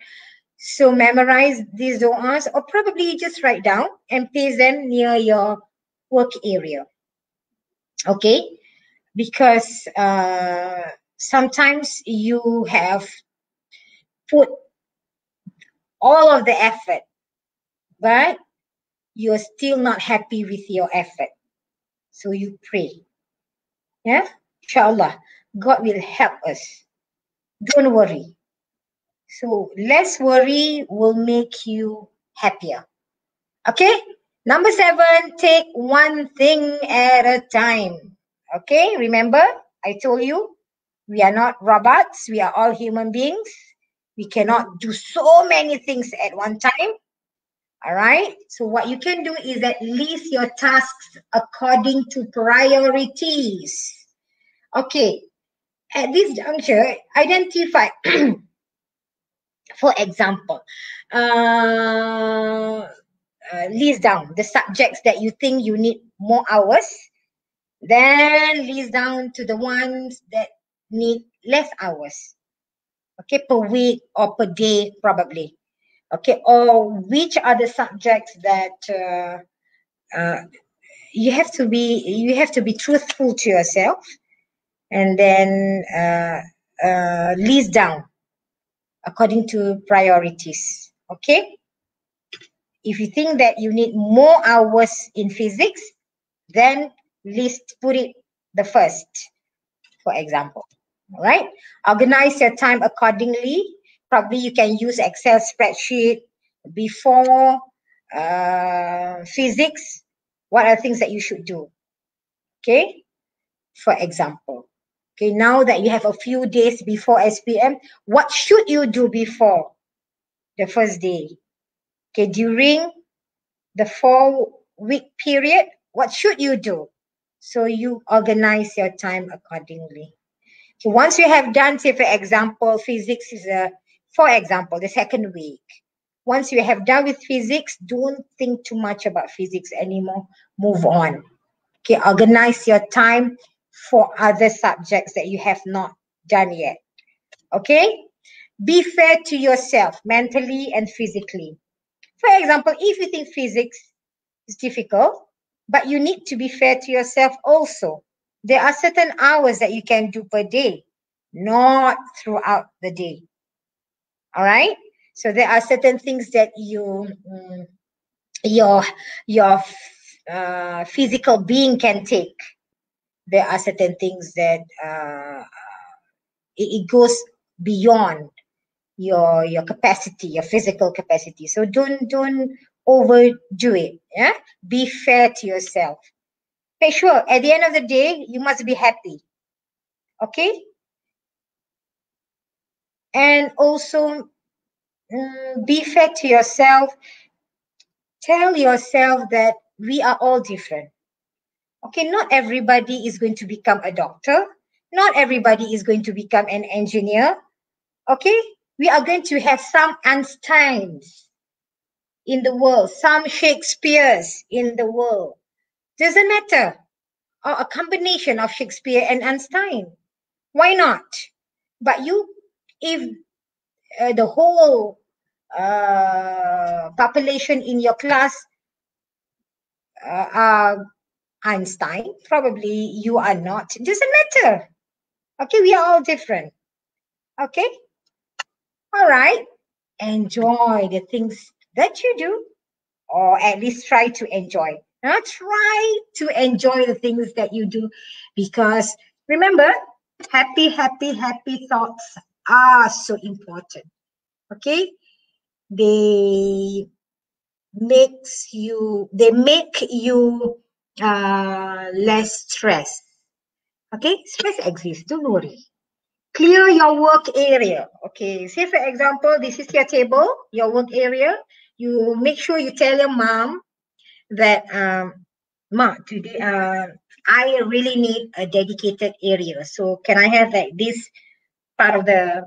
So memorize these du'as, or probably just write down and place them near your work area. Okay? Because sometimes you have put all of the effort, but you're still not happy with your effort. So you pray. Yeah? Inshallah, God will help us. Don't worry. So less worry will make you happier. Okay? Number 7, take one thing at a time. Okay? Remember, I told you, we are not robots. We are all human beings. We cannot do so many things at one time. All right? So what you can do is at least your tasks according to priorities. Okay. At this juncture, identify, for example, list down the subjects that you think you need more hours, then list down to the ones that need less hours, okay, per week or per day probably, okay, or which are the subjects that you have to be truthful to yourself, and then list down according to priorities, okay? If you think that you need more hours in physics, then put it the first, for example, all right? Organize your time accordingly. Probably you can use Excel spreadsheet before physics. What are things that you should do, okay? For example, okay, now that you have a few days before SPM, what should you do before the first day? Okay, during the 4-week period, what should you do? So you organize your time accordingly. So once you have done, say for example, physics is for example, the second week. Once you have done with physics, don't think too much about physics anymore. Move on. Okay, organize your time for other subjects that you have not done yet. Okay? Be fair to yourself mentally and physically. For example, if you think physics is difficult, but you need to be fair to yourself also. There are certain hours that you can do per day, not throughout the day. All right? So there are certain things that your physical being can take. There are certain things that it goes beyond your capacity, your physical capacity. So don't overdo it. Yeah, be fair to yourself. Make sure at the end of the day you must be happy. Okay, and also be fair to yourself. Tell yourself that we are all different. Okay, not everybody is going to become a doctor. Not everybody is going to become an engineer. Okay, we are going to have some Einsteins in the world, some Shakespeares in the world. Doesn't matter. Or a combination of Shakespeare and Einstein. Why not? But if the whole population in your class are Einstein, probably you are not. It doesn't matter. Okay, we are all different. Okay? All right. Enjoy the things that you do, or at least try to enjoy. Now try to enjoy the things that you do, because remember, happy thoughts are so important. Okay? They make you less stress. Okay? Stress exists, don't worry. Clear your work area. Okay, say for example, this is your table, your work area. You make sure you tell your mom that, Ma, today I really need a dedicated area. So can I have like this part of the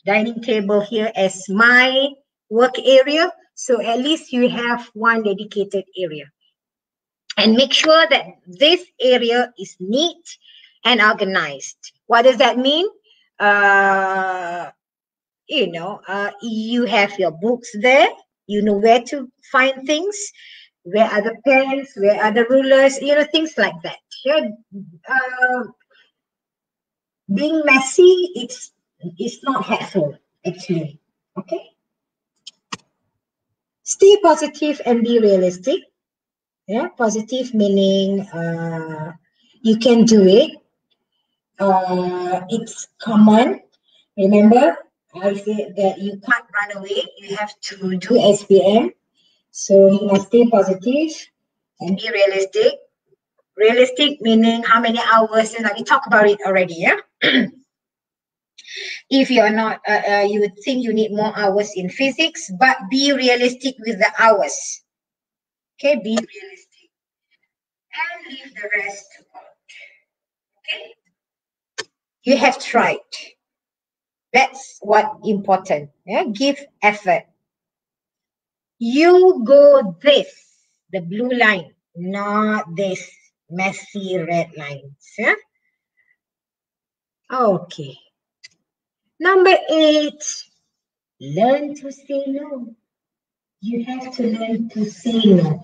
dining table here as my work area? So at least you have one dedicated area. And make sure that this area is neat and organized. What does that mean? You have your books there. You know where to find things. Where are the pens? Where are the rulers? Things like that. Being messy, it's not helpful, actually. Okay. Stay positive and be realistic. Yeah, positive meaning you can do it. It's common. Remember, I said that you can't run away. You have to do SPM. So you must stay positive and be realistic. Realistic meaning how many hours, and we talked about it already, yeah? If you're not, you would think you need more hours in physics, but be realistic with the hours. Okay, be realistic. And leave the rest to God. Okay? You have tried. That's what important. Yeah? Give effort. You go this, the blue line, not this messy red lines. Yeah? Okay. Number 8, learn to say no. You have to learn to say no.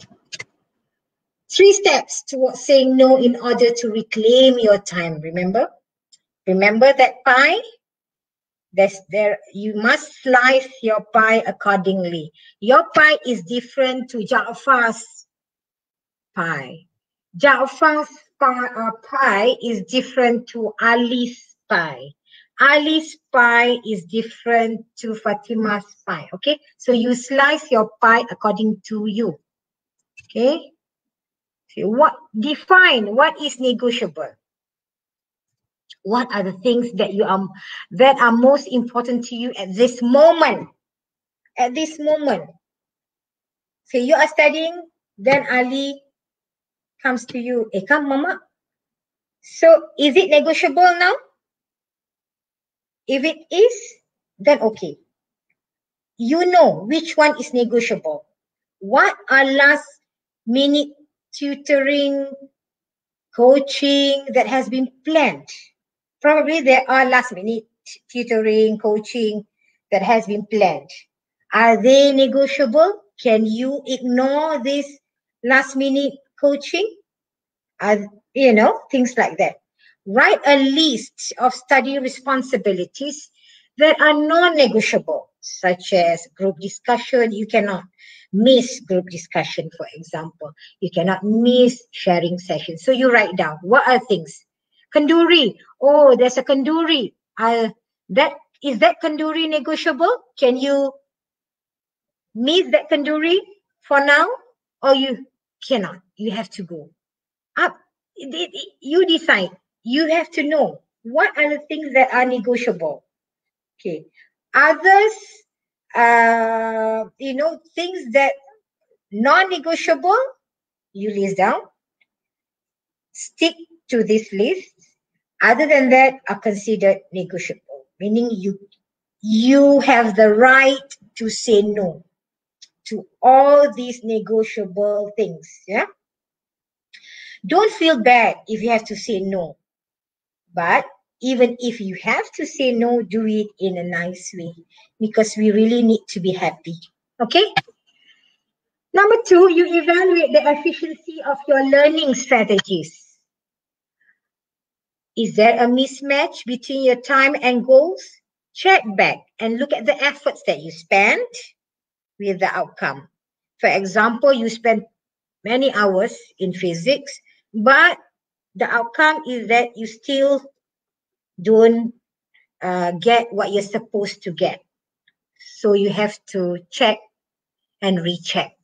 3 steps towards saying no in order to reclaim your time. Remember? Remember that pie? You must slice your pie accordingly. Your pie is different to Ja'far's pie. Ja'far's pie is different to Ali's pie. Ali's pie is different to Fatima's pie. Okay, so you slice your pie according to you. Okay, so define what is negotiable. What are the things that that are most important to you at this moment? At this moment. So you are studying, then Ali comes to you. Come, Mama. So is it negotiable now? If it is, then okay. You know which one is negotiable. What are last minute tutoring, coaching that has been planned? Probably there are last minute tutoring, coaching that has been planned. Are they negotiable? Can you ignore this last minute coaching? Things like that. Write a list of study responsibilities that are non-negotiable, such as group discussion. You cannot miss group discussion, for example. You cannot miss sharing sessions. So you write down, what are things? Kanduri. Oh, there's a kanduri. Is that kanduri negotiable? Can you miss that kanduri for now? Or you cannot? You have to go up. You decide. You have to know what are the things that are negotiable. Okay. Others, things that non-negotiable, you list down. Stick to this list. Other than that, are considered negotiable, meaning you have the right to say no to all these negotiable things. Yeah. Don't feel bad if you have to say no. But even if you have to say no, do it in a nice way, because we really need to be happy. Okay? Number 2, you evaluate the efficiency of your learning strategies. Is there a mismatch between your time and goals? Check back and look at the efforts that you spent with the outcome. For example, you spent many hours in physics, but the outcome is that you still don't get what you're supposed to get. So you have to check and recheck.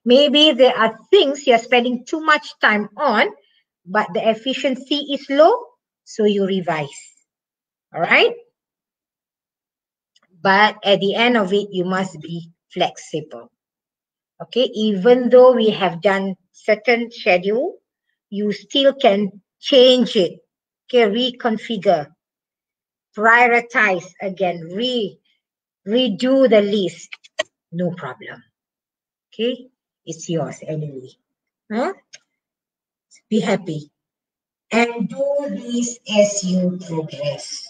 Maybe there are things you're spending too much time on, but the efficiency is low, so you revise. All right? But at the end of it, you must be flexible. Okay? Even though we have done certain schedule, you still can change it. Okay? Reconfigure. Prioritize again. Redo the list. No problem. Okay? It's yours anyway. Huh? Be happy. And do this as you progress.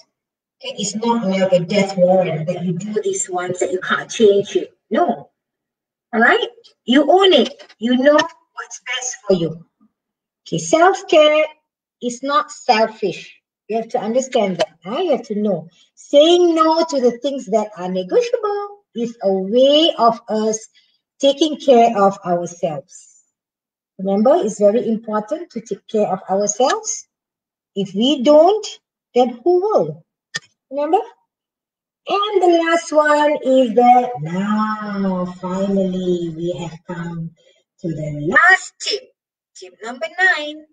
Okay? It's not like a death warrant that you do this once that you can't change it. No. All right? You own it. You know what's best for you. Okay, self-care is not selfish. You have to understand that. Huh? You have to know. Saying no to the things that are negotiable is a way of us taking care of ourselves. Remember, it's very important to take care of ourselves. If we don't, then who will? Remember? And the last one is that now finally we have come to the last tip. Tip number 9.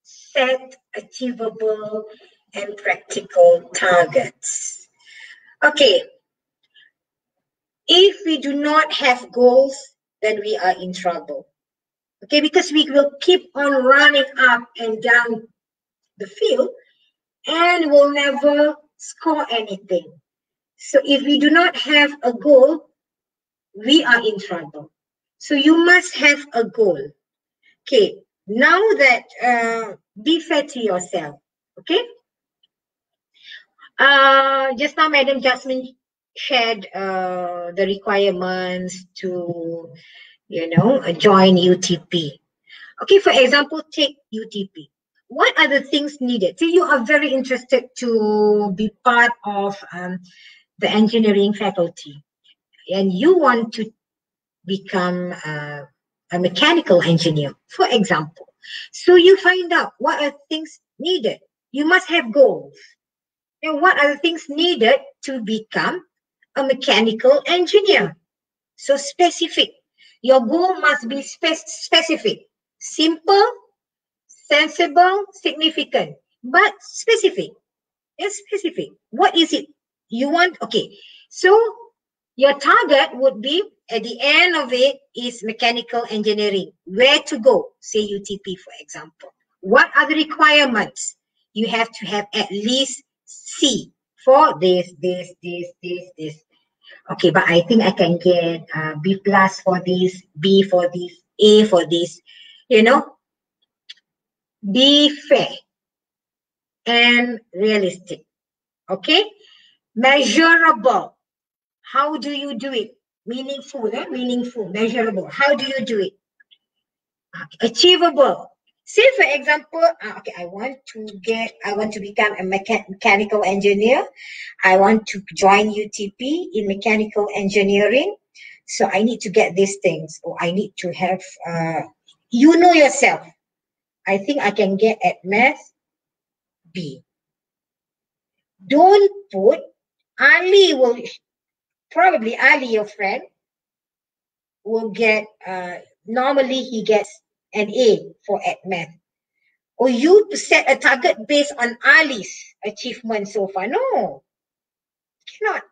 Set achievable and practical targets. Okay. If we do not have goals, then we are in trouble. Okay, because we will keep on running up and down the field and will never score anything. So if we do not have a goal, we are in trouble. So you must have a goal. Okay, now that be fair to yourself. Okay. Just now, Madam Jasmine shared the requirements to, join UTP. Okay, for example, take UTP. What are the things needed? So you are very interested to be part of the engineering faculty, and you want to become a mechanical engineer, for example. So you find out what are things needed. You must have goals. And what are the things needed to become a mechanical engineer? So specific. Your goal must be specific. Simple, sensible, significant, but specific. Yes, specific. What is it you want? Okay. So your target would be, at the end of it, is mechanical engineering. Where to go? Say UTP, for example. What are the requirements? You have to have at least C for this. Okay, but I think I can get B plus for this, B for this, A for this. Be fair and realistic. Okay? Measurable. How do you do it? Meaningful, meaningful, measurable. How do you do it? Achievable. Say, for example, okay, I want to become a mechanical engineer. I want to join UTP in mechanical engineering. So I need to get these things, or I need to have, you know yourself. I think I can get at math B. Don't put Ali will, probably Ali, your friend, will get, normally he gets an A for at math. Or you set a target based on Ali's achievement so far. No, cannot.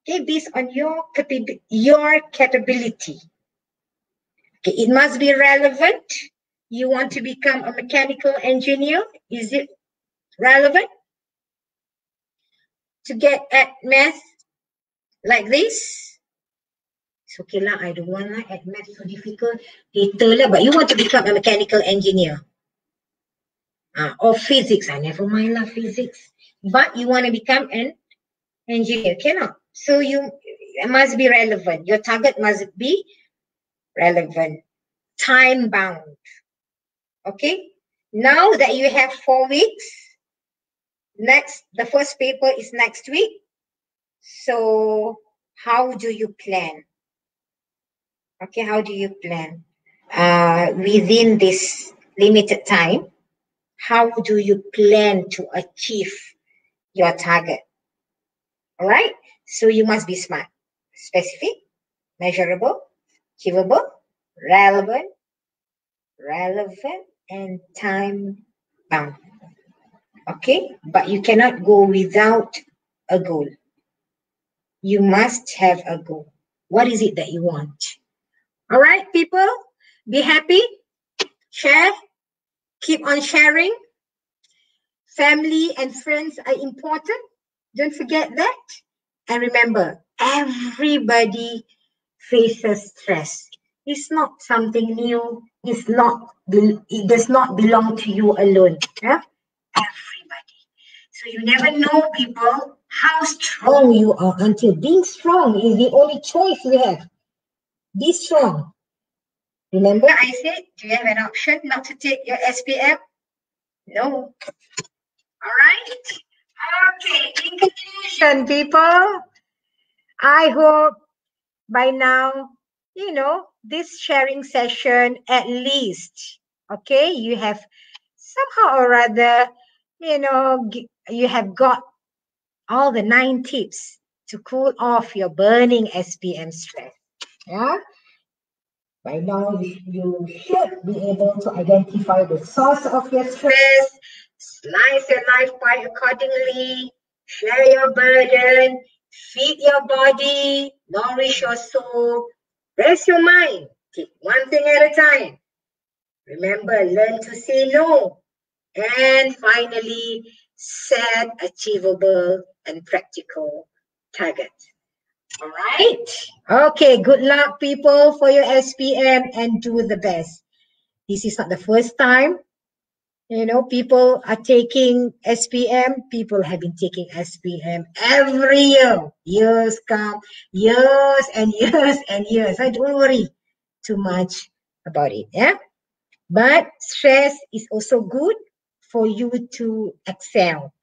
Okay, based on your capability. Okay, it must be relevant. You want to become a mechanical engineer. Is it relevant to get at math like this? It's okay lah, I don't want lah, at math so difficult. Later lah, but you want to become a mechanical engineer. Or physics, never mind lah physics. But you want to become an engineer, cannot. So it must be relevant. Your target must be relevant. Time bound. Okay. Now that you have 4 weeks, the first paper is next week. So how do you plan? Okay, how do you plan? Within this limited time, how do you plan to achieve your target? All right. So you must be smart, specific, measurable, achievable, relevant, and time bound. Okay. But you cannot go without a goal. You must have a goal. What is it that you want? All right, people, be happy, share, keep on sharing. Family and friends are important. Don't forget that. And remember, everybody faces stress. It's not something new. It does not belong to you alone. Yeah? Everybody. So you never know, people, how strong you are until being strong is the only choice you have. Be strong. Remember I said, do you have an option not to take your SPM? No. All right. Okay. In conclusion, people, I hope by now, this sharing session, at least, okay, you have somehow or other, you have got all the 9 tips to cool off your burning SPM stress. Yeah. By now, you should be able to identify the source of your stress, slice your life pie accordingly, share your burden, feed your body, nourish your soul, rest your mind. Take one thing at a time. Remember, learn to say no. And finally, set achievable and practical targets. All right. Okay. Good luck, people, for your SPM, and do the best. This is not the first time, people are taking SPM. People have been taking SPM every year. Years come, years and years and years. I don't worry too much about it. Yeah. But stress is also good for you to excel,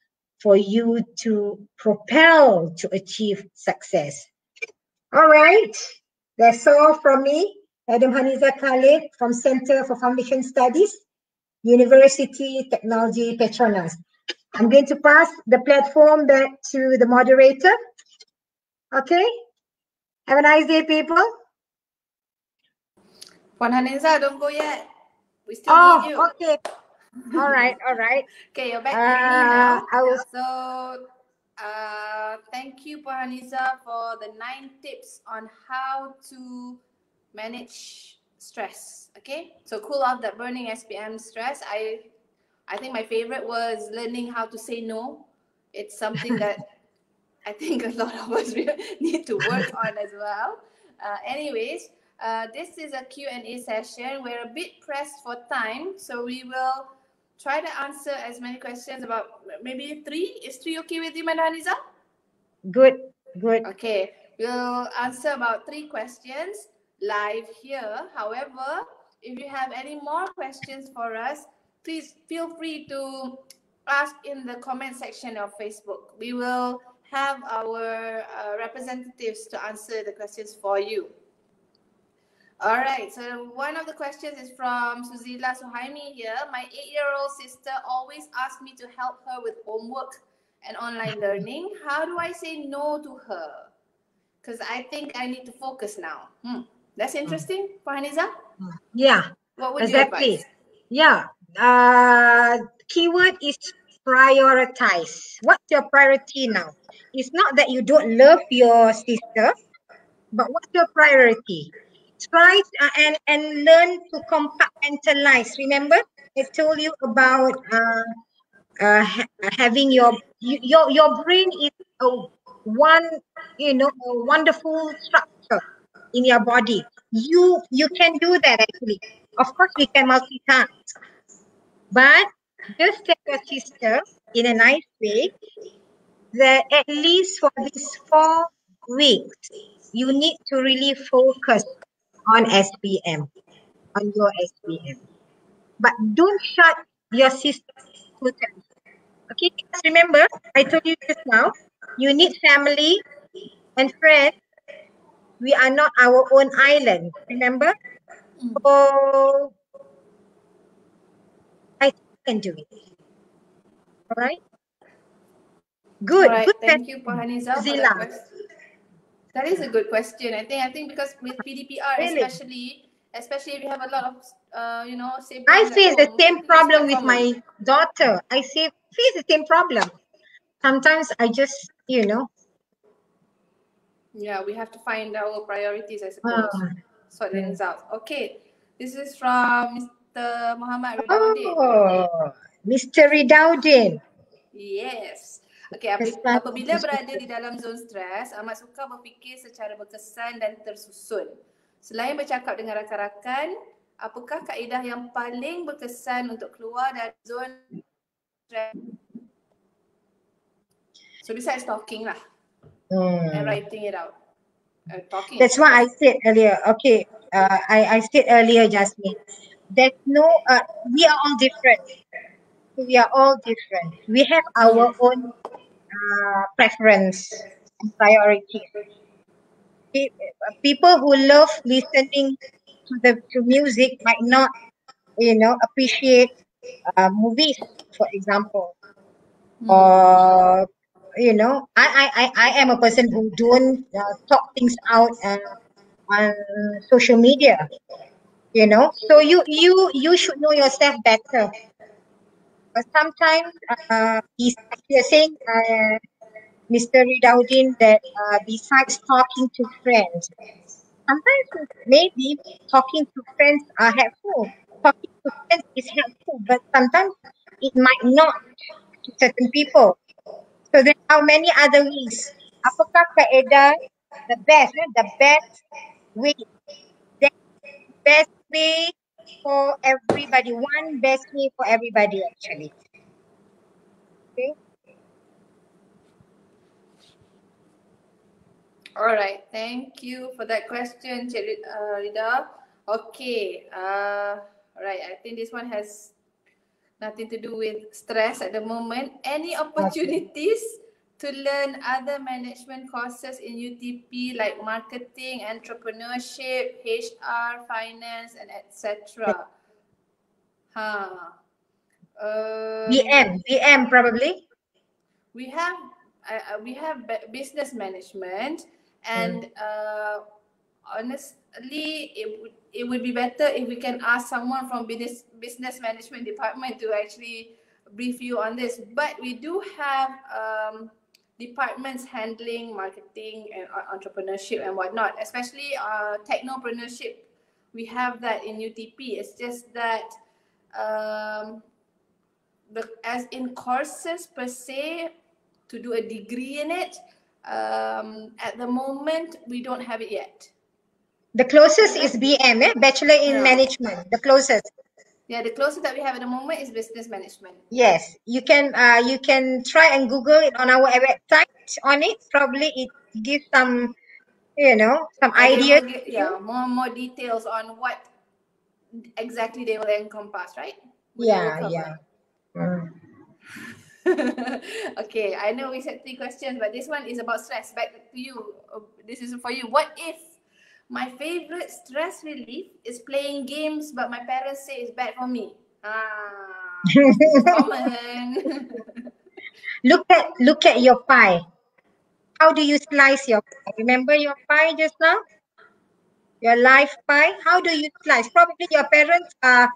for you to propel to achieve success. All right, that's all from me, Madam Haniza Khalid from Center for Foundation Studies, University Technology Petronas. I'm going to pass the platform back to the moderator. Okay, have a nice day, people. Puan Haniza, don't go yet. We still need you. Okay. All right. Okay, you're back with me now. I will... So, thank you, Puan Haniza, for the 9 tips on how to manage stress. Okay, so cool off that burning SPM stress. I think my favorite was learning how to say no. It's something that I think a lot of us need to work on as well. Anyways, this is a Q&A session. We're a bit pressed for time, so we will try to answer as many questions, about maybe 3. Is 3 okay with you, Madam Haniza? Good. Okay, we'll answer about 3 questions live here. However, if you have any more questions for us, please feel free to ask in the comment section of Facebook. We will have our representatives to answer the questions for you. All right, so one of the questions is from Suzila Suhaimi here. My 8-year-old sister always asks me to help her with homework and online learning. How do I say no to her? Because I think I need to focus now. That's interesting, Haniza? Yeah. What would you advise? Yeah. Keyword is prioritize. What's your priority now? It's not that you don't love your sister, but what's your priority? Try and learn to compartmentalize. Remember, I told you about having your brain is a wonderful structure in your body. You can do that actually. Of course, we can multitask, but just tell your sister in a nice way that at least for these 4 weeks, you need to really focus on SPM, on your SPM. But don't shut your sister totally. Okay, because remember, I told you just now, you need family and friends. We are not our own island, remember? So, I can do it. All right? Good. All right, good thank you, Haniza, for that question. That is a good question. I think because with PDPR, really? especially if you have a lot of siblings. I face the same problem with my daughter. I face the same problem. Sometimes I just, Yeah, we have to find our priorities, I suppose. Sort things out. Okay, this is from Mr. Muhammad Ridaudin. Mr. Ridaudin. Yes. Okay, apabila berada di dalam zon stres, amat suka berfikir secara berkesan dan tersusun. Selain bercakap dengan rakan-rakan, apakah kaedah yang paling berkesan untuk keluar dari zon stres? So besides talking lah, and writing it out. Talking. That's what I said earlier. Okay, I said earlier, Jasmine. There's no, we are all different. We are all different. We have our own preference and priorities. People who love listening to music might not, appreciate movies, for example. Or, I am a person who don't talk things out on social media, So you should know yourself better. But sometimes you're saying, Mr. Ridaudin, that besides talking to friends, sometimes maybe talking to friends are helpful. Talking to friends is helpful, but sometimes it might not to certain people. So there are many other ways. Apakah kaedah the best way, the best way for everybody, one best way for everybody actually. Okay. All right, thank you for that question, Cik Rida. Okay, right, I think this one has nothing to do with stress at the moment. Any opportunities to learn other management courses in UTP like marketing, entrepreneurship, HR, finance, and etc.? BM probably. We have business management, and honestly, it would be better if we can ask someone from business management department to actually brief you on this. But we do have departments handling marketing and entrepreneurship and whatnot, especially technopreneurship. We have that in UTP. It's just that as in courses per se, to do a degree in it, at the moment we don't have it yet. The closest is BM, Bachelor in Management. The closest. Yeah, the closest that we have at the moment is business management. Yes, you can try and Google it on our website. On it, probably it gives some, some ideas. More details on what exactly they will encompass, right? Yeah. Okay, I know we said 3 questions, but this one is about stress. Back to you. This is for you. What if my favorite stress relief is playing games, but my parents say it's bad for me? This is common. Look at your pie. How do you slice your pie? Remember your pie just now? Your life pie? How do you slice? Probably your parents are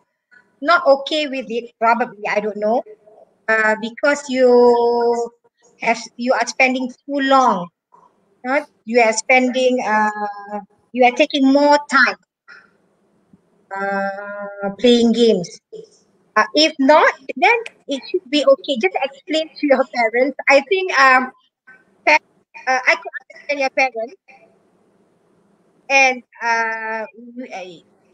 not okay with it. Probably, I don't know. Because you are spending too long. You are spending. You are taking more time playing games. If not, then it should be okay. Just explain to your parents. I think I could understand your parents, and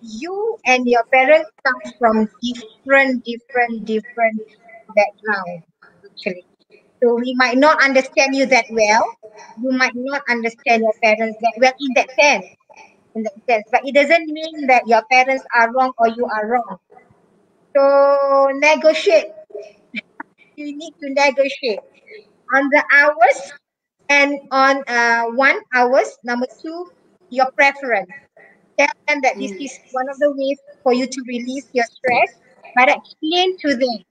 you and your parents come from different backgrounds actually. So we might not understand you that well. You might not understand your parents that well in that sense. But it doesn't mean that your parents are wrong or you are wrong. So negotiate. You need to negotiate on the hours and on 1 hours. Number 2, your preference. Tell them that this is one of the ways for you to release your stress, but explain to them.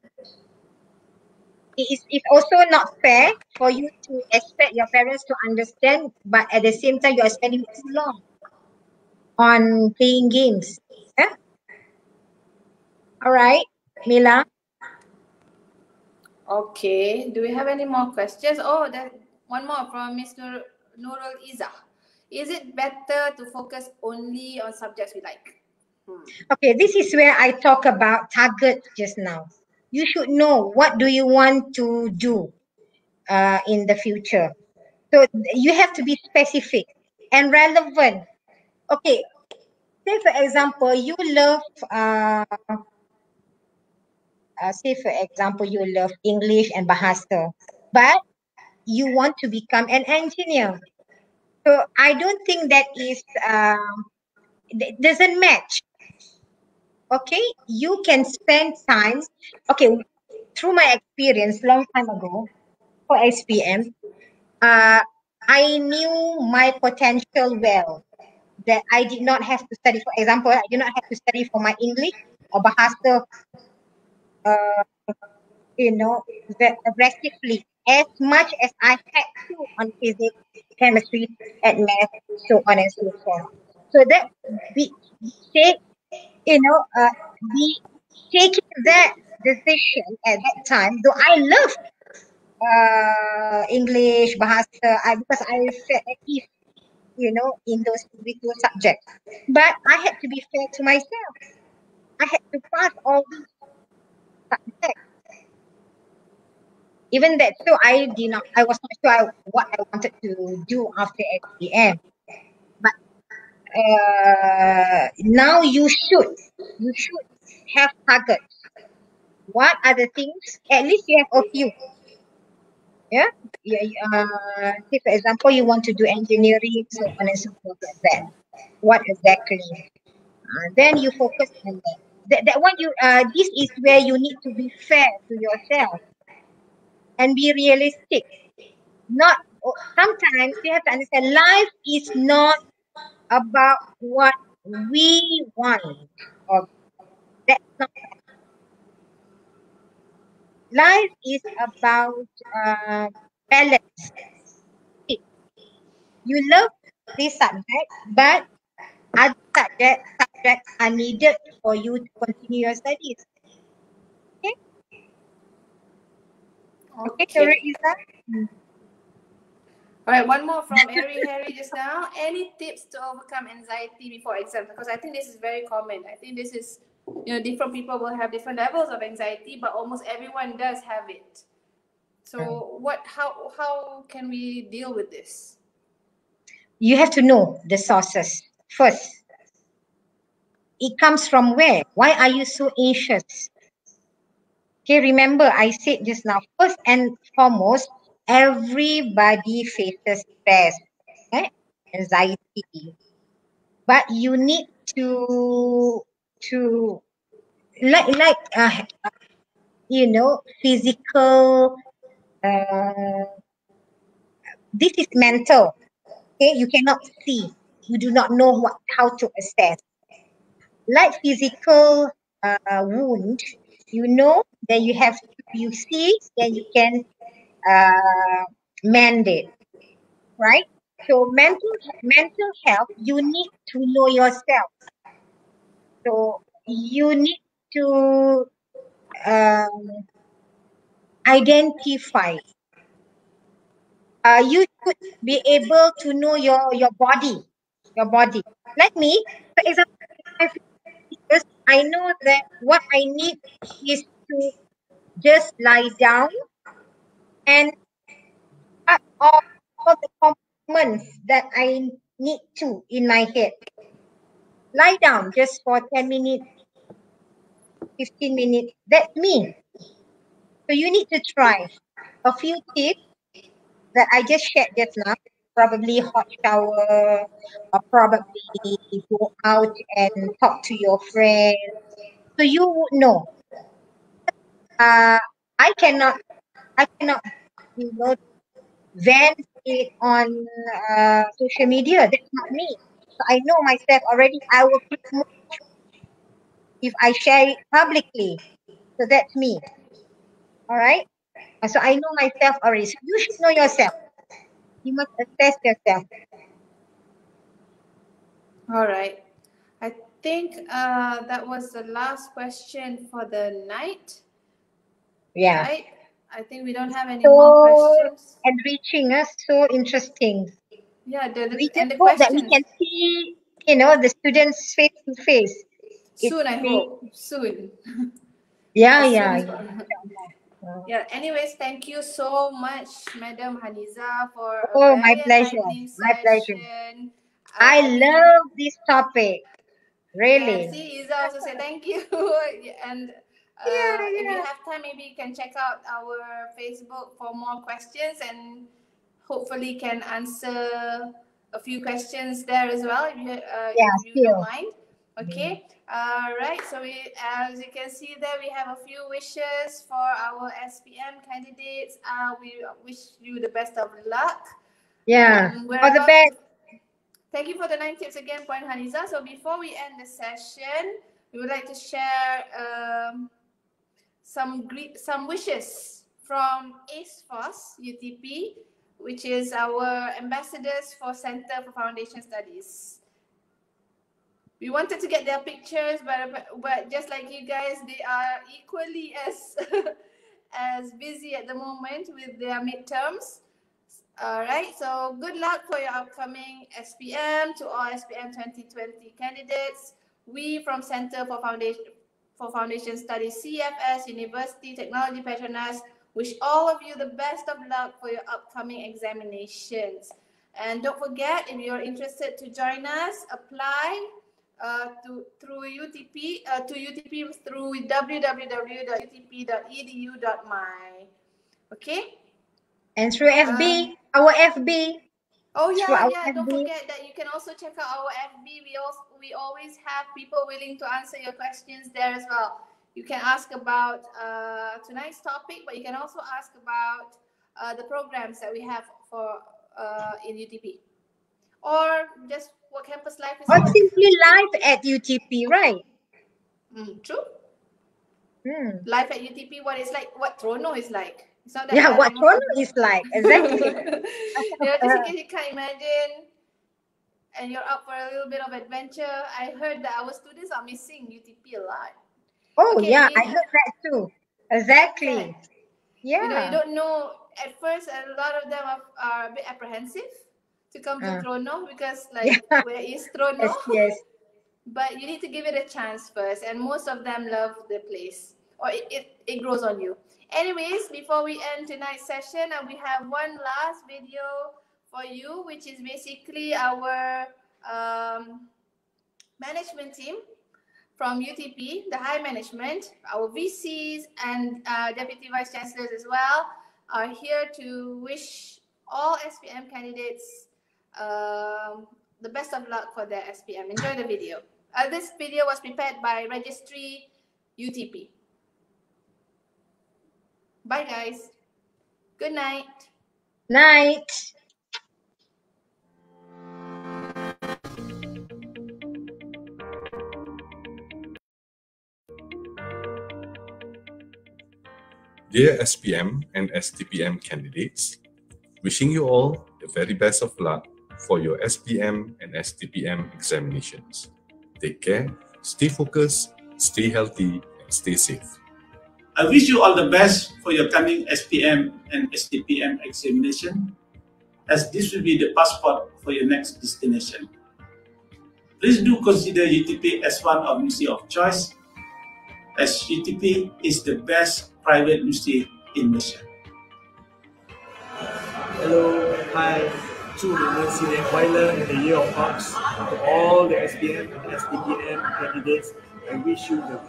It's also not fair for you to expect your parents to understand, but at the same time, you are spending too long on playing games. Yeah? All right, Mila. Okay, do we have any more questions? Oh, there's one more from Mr. Nurul Izzah. Is it better to focus only on subjects we like? Okay, this is where I talk about target just now. You should know what do you want to do in the future. So you have to be specific and relevant. Okay, say for example, you love English and Bahasa, but you want to become an engineer. So I don't think that is doesn't match. Okay, you can spend time. Okay, through my experience long time ago for SPM, I knew my potential well. that I did not have to study. For example, I did not have to study for my English or bahasa, aggressively as much as I had to on physics, chemistry, and math, so on and so forth. So that we take, we taking that decision at that time, though I love English, bahasa, because I felt at ease, in those with those subjects. But I had to be fair to myself. I had to pass all these subjects. Even that, so I was not sure what I wanted to do after SPM. But now you should have targets. What are the things? At least you have a few. Yeah. Say for example, you want to do engineering, so on and so forth like that. What exactly? Then you focus on that. That one this is where you need to be fair to yourself and be realistic. Sometimes you have to understand life is not about what we want, or that's not. Life is about balance. You love this subject, but other subjects are needed for you to continue your studies. Okay, correct, Isa? All right, one more from Harry just now. Any tips to overcome anxiety before exam? Because I think this is very common. I think this is, different people will have different levels of anxiety, but almost everyone does have it. So how can we deal with this? You have to know the sources first. It comes from where? Why are you so anxious? Okay, remember I said just now, first and foremost, everybody faces stress, anxiety. But you need to physical, this is mental. Okay, you cannot see. You do not know how to assess. Like physical wound, then you see, then you can mend it, right? So mental health, you need to know yourself. So you need to identify. You should be able to know your body. Like me, for example, I know that what I need is to just lie down and cut off all the compartments that I need to in my head. Lie down just for 10 minutes, 15 minutes. That's me. So you need to try a few tips that I just shared just now. Probably hot shower, or probably go out and talk to your friends. So you would know. I cannot vent it on social media. That's not me. So I know myself already. I will feel more if I share it publicly. So that's me. All right. So I know myself already. So you should know yourself. You must assess yourself. All right. I think that was the last question for the night. Yeah. Right? I think we don't have any more questions. Enriching us, so interesting. Yeah, We and just the hope questions. that we can see, the students face to face. Soon, I hope. Soon. Yeah. Yeah. Anyways, thank you so much, Madam Haniza, for Oh, a my very pleasure. enlightening My pleasure. session. I love this topic. Really. Yeah, see, Iza also said thank you. And if you have time, maybe you can check out our Facebook for more questions, and hopefully can answer a few questions there as well, if you don't mind. Okay. Right. So as you can see there, we have a few wishes for our SPM candidates. We wish you the best of luck. Yeah. All the best. Thank you for the 9 tips again, Puan Haniza. So before we end the session, we would like to share some wishes from ACEFOS UTP, which is our ambassadors for Center for Foundation Studies. We wanted to get their pictures, but just like you guys, they are equally as as busy at the moment with their midterms. All right, so good luck for your upcoming SPM. To all SPM 2020 candidates, we from Center for Foundation Studies, CFS, University Technology Petronas, wish all of you the best of luck for your upcoming examinations. And don't forget, if you're interested to join us, apply through UTP through www.utp.edu.my. Okay. And through FB, our FB. Oh yeah, FB. don't forget that you can also check out our FB. We always have people willing to answer your questions there as well. You can ask about tonight's topic, but you can also ask about the programs that we have for in UTP, or just what campus life is or like. Simply live at UTP, right? True. Life at UTP, what it's like, what Trono is like. It's not that yeah, what Trono is like, exactly. Just in case you can't imagine and you're up for a little bit of adventure, I heard that our students are missing UTP a lot. Oh, okay, yeah, I heard that too. Exactly. Yeah. You know, you don't know, at first, a lot of them are a bit apprehensive to come to Trono because, like, where is Trono? Yes. But you need to give it a chance first, and most of them love the place, or it grows on you. Anyways, before we end tonight's session, we have one last video for you, which is basically our management team from UTP, the high management, our VCs and Deputy Vice Chancellors as well, are here to wish all SPM candidates the best of luck for their SPM. Enjoy the video. This video was prepared by Registry UTP. Bye, guys. Good night. Night. Dear SPM and STPM candidates, wishing you all the very best of luck for your SPM and STPM examinations. Take care, stay focused, stay healthy, and stay safe. I wish you all the best for your coming SPM and STPM examination, as this will be the passport for your next destination. Please do consider UTP as one of university of choice, as UTP is the best private university in Malaysia. Hello, hi. To the University Employer in the year of Ops, to all the SPM and STPM candidates, I wish you the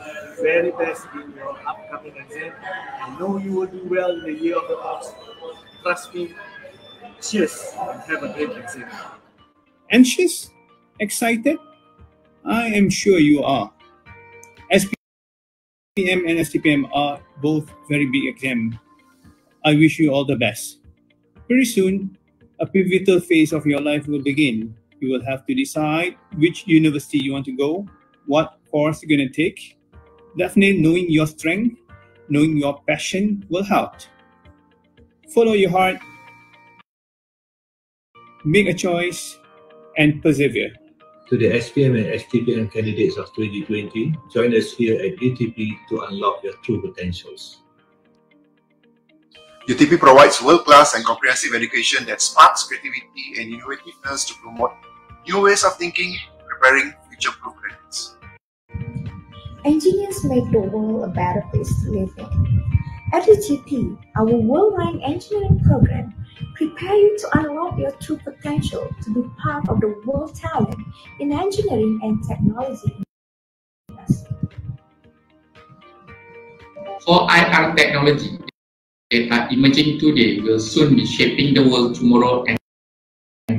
very best in your upcoming exam. I know you will do well in the year of the Ops. Trust me. Cheers and have a great exam. Anxious? Excited? I am sure you are. SPM and STPM are both very big exams. I wish you all the best. Very soon, a pivotal phase of your life will begin. You will have to decide which university you want to go, what course you're going to take. Definitely knowing your strength, knowing your passion will help. Follow your heart, make a choice, and persevere. To the SPM and STPM candidates of 2020, join us here at UTP to unlock your true potentials. UTP provides world-class and comprehensive education that sparks creativity and innovativeness to promote new ways of thinking, preparing future-proof graduates. Engineers make the world a better place to live in. At UTP, our worldwide engineering program prepare you to unlock your true potential to be part of the world talent in engineering and technology. For IR technology, data imaging today will soon be shaping the world tomorrow and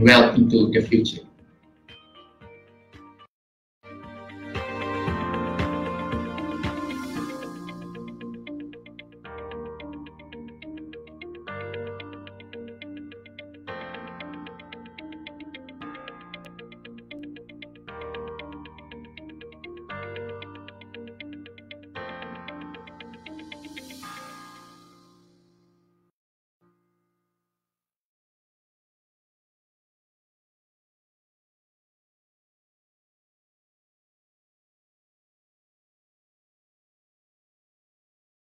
well into the future.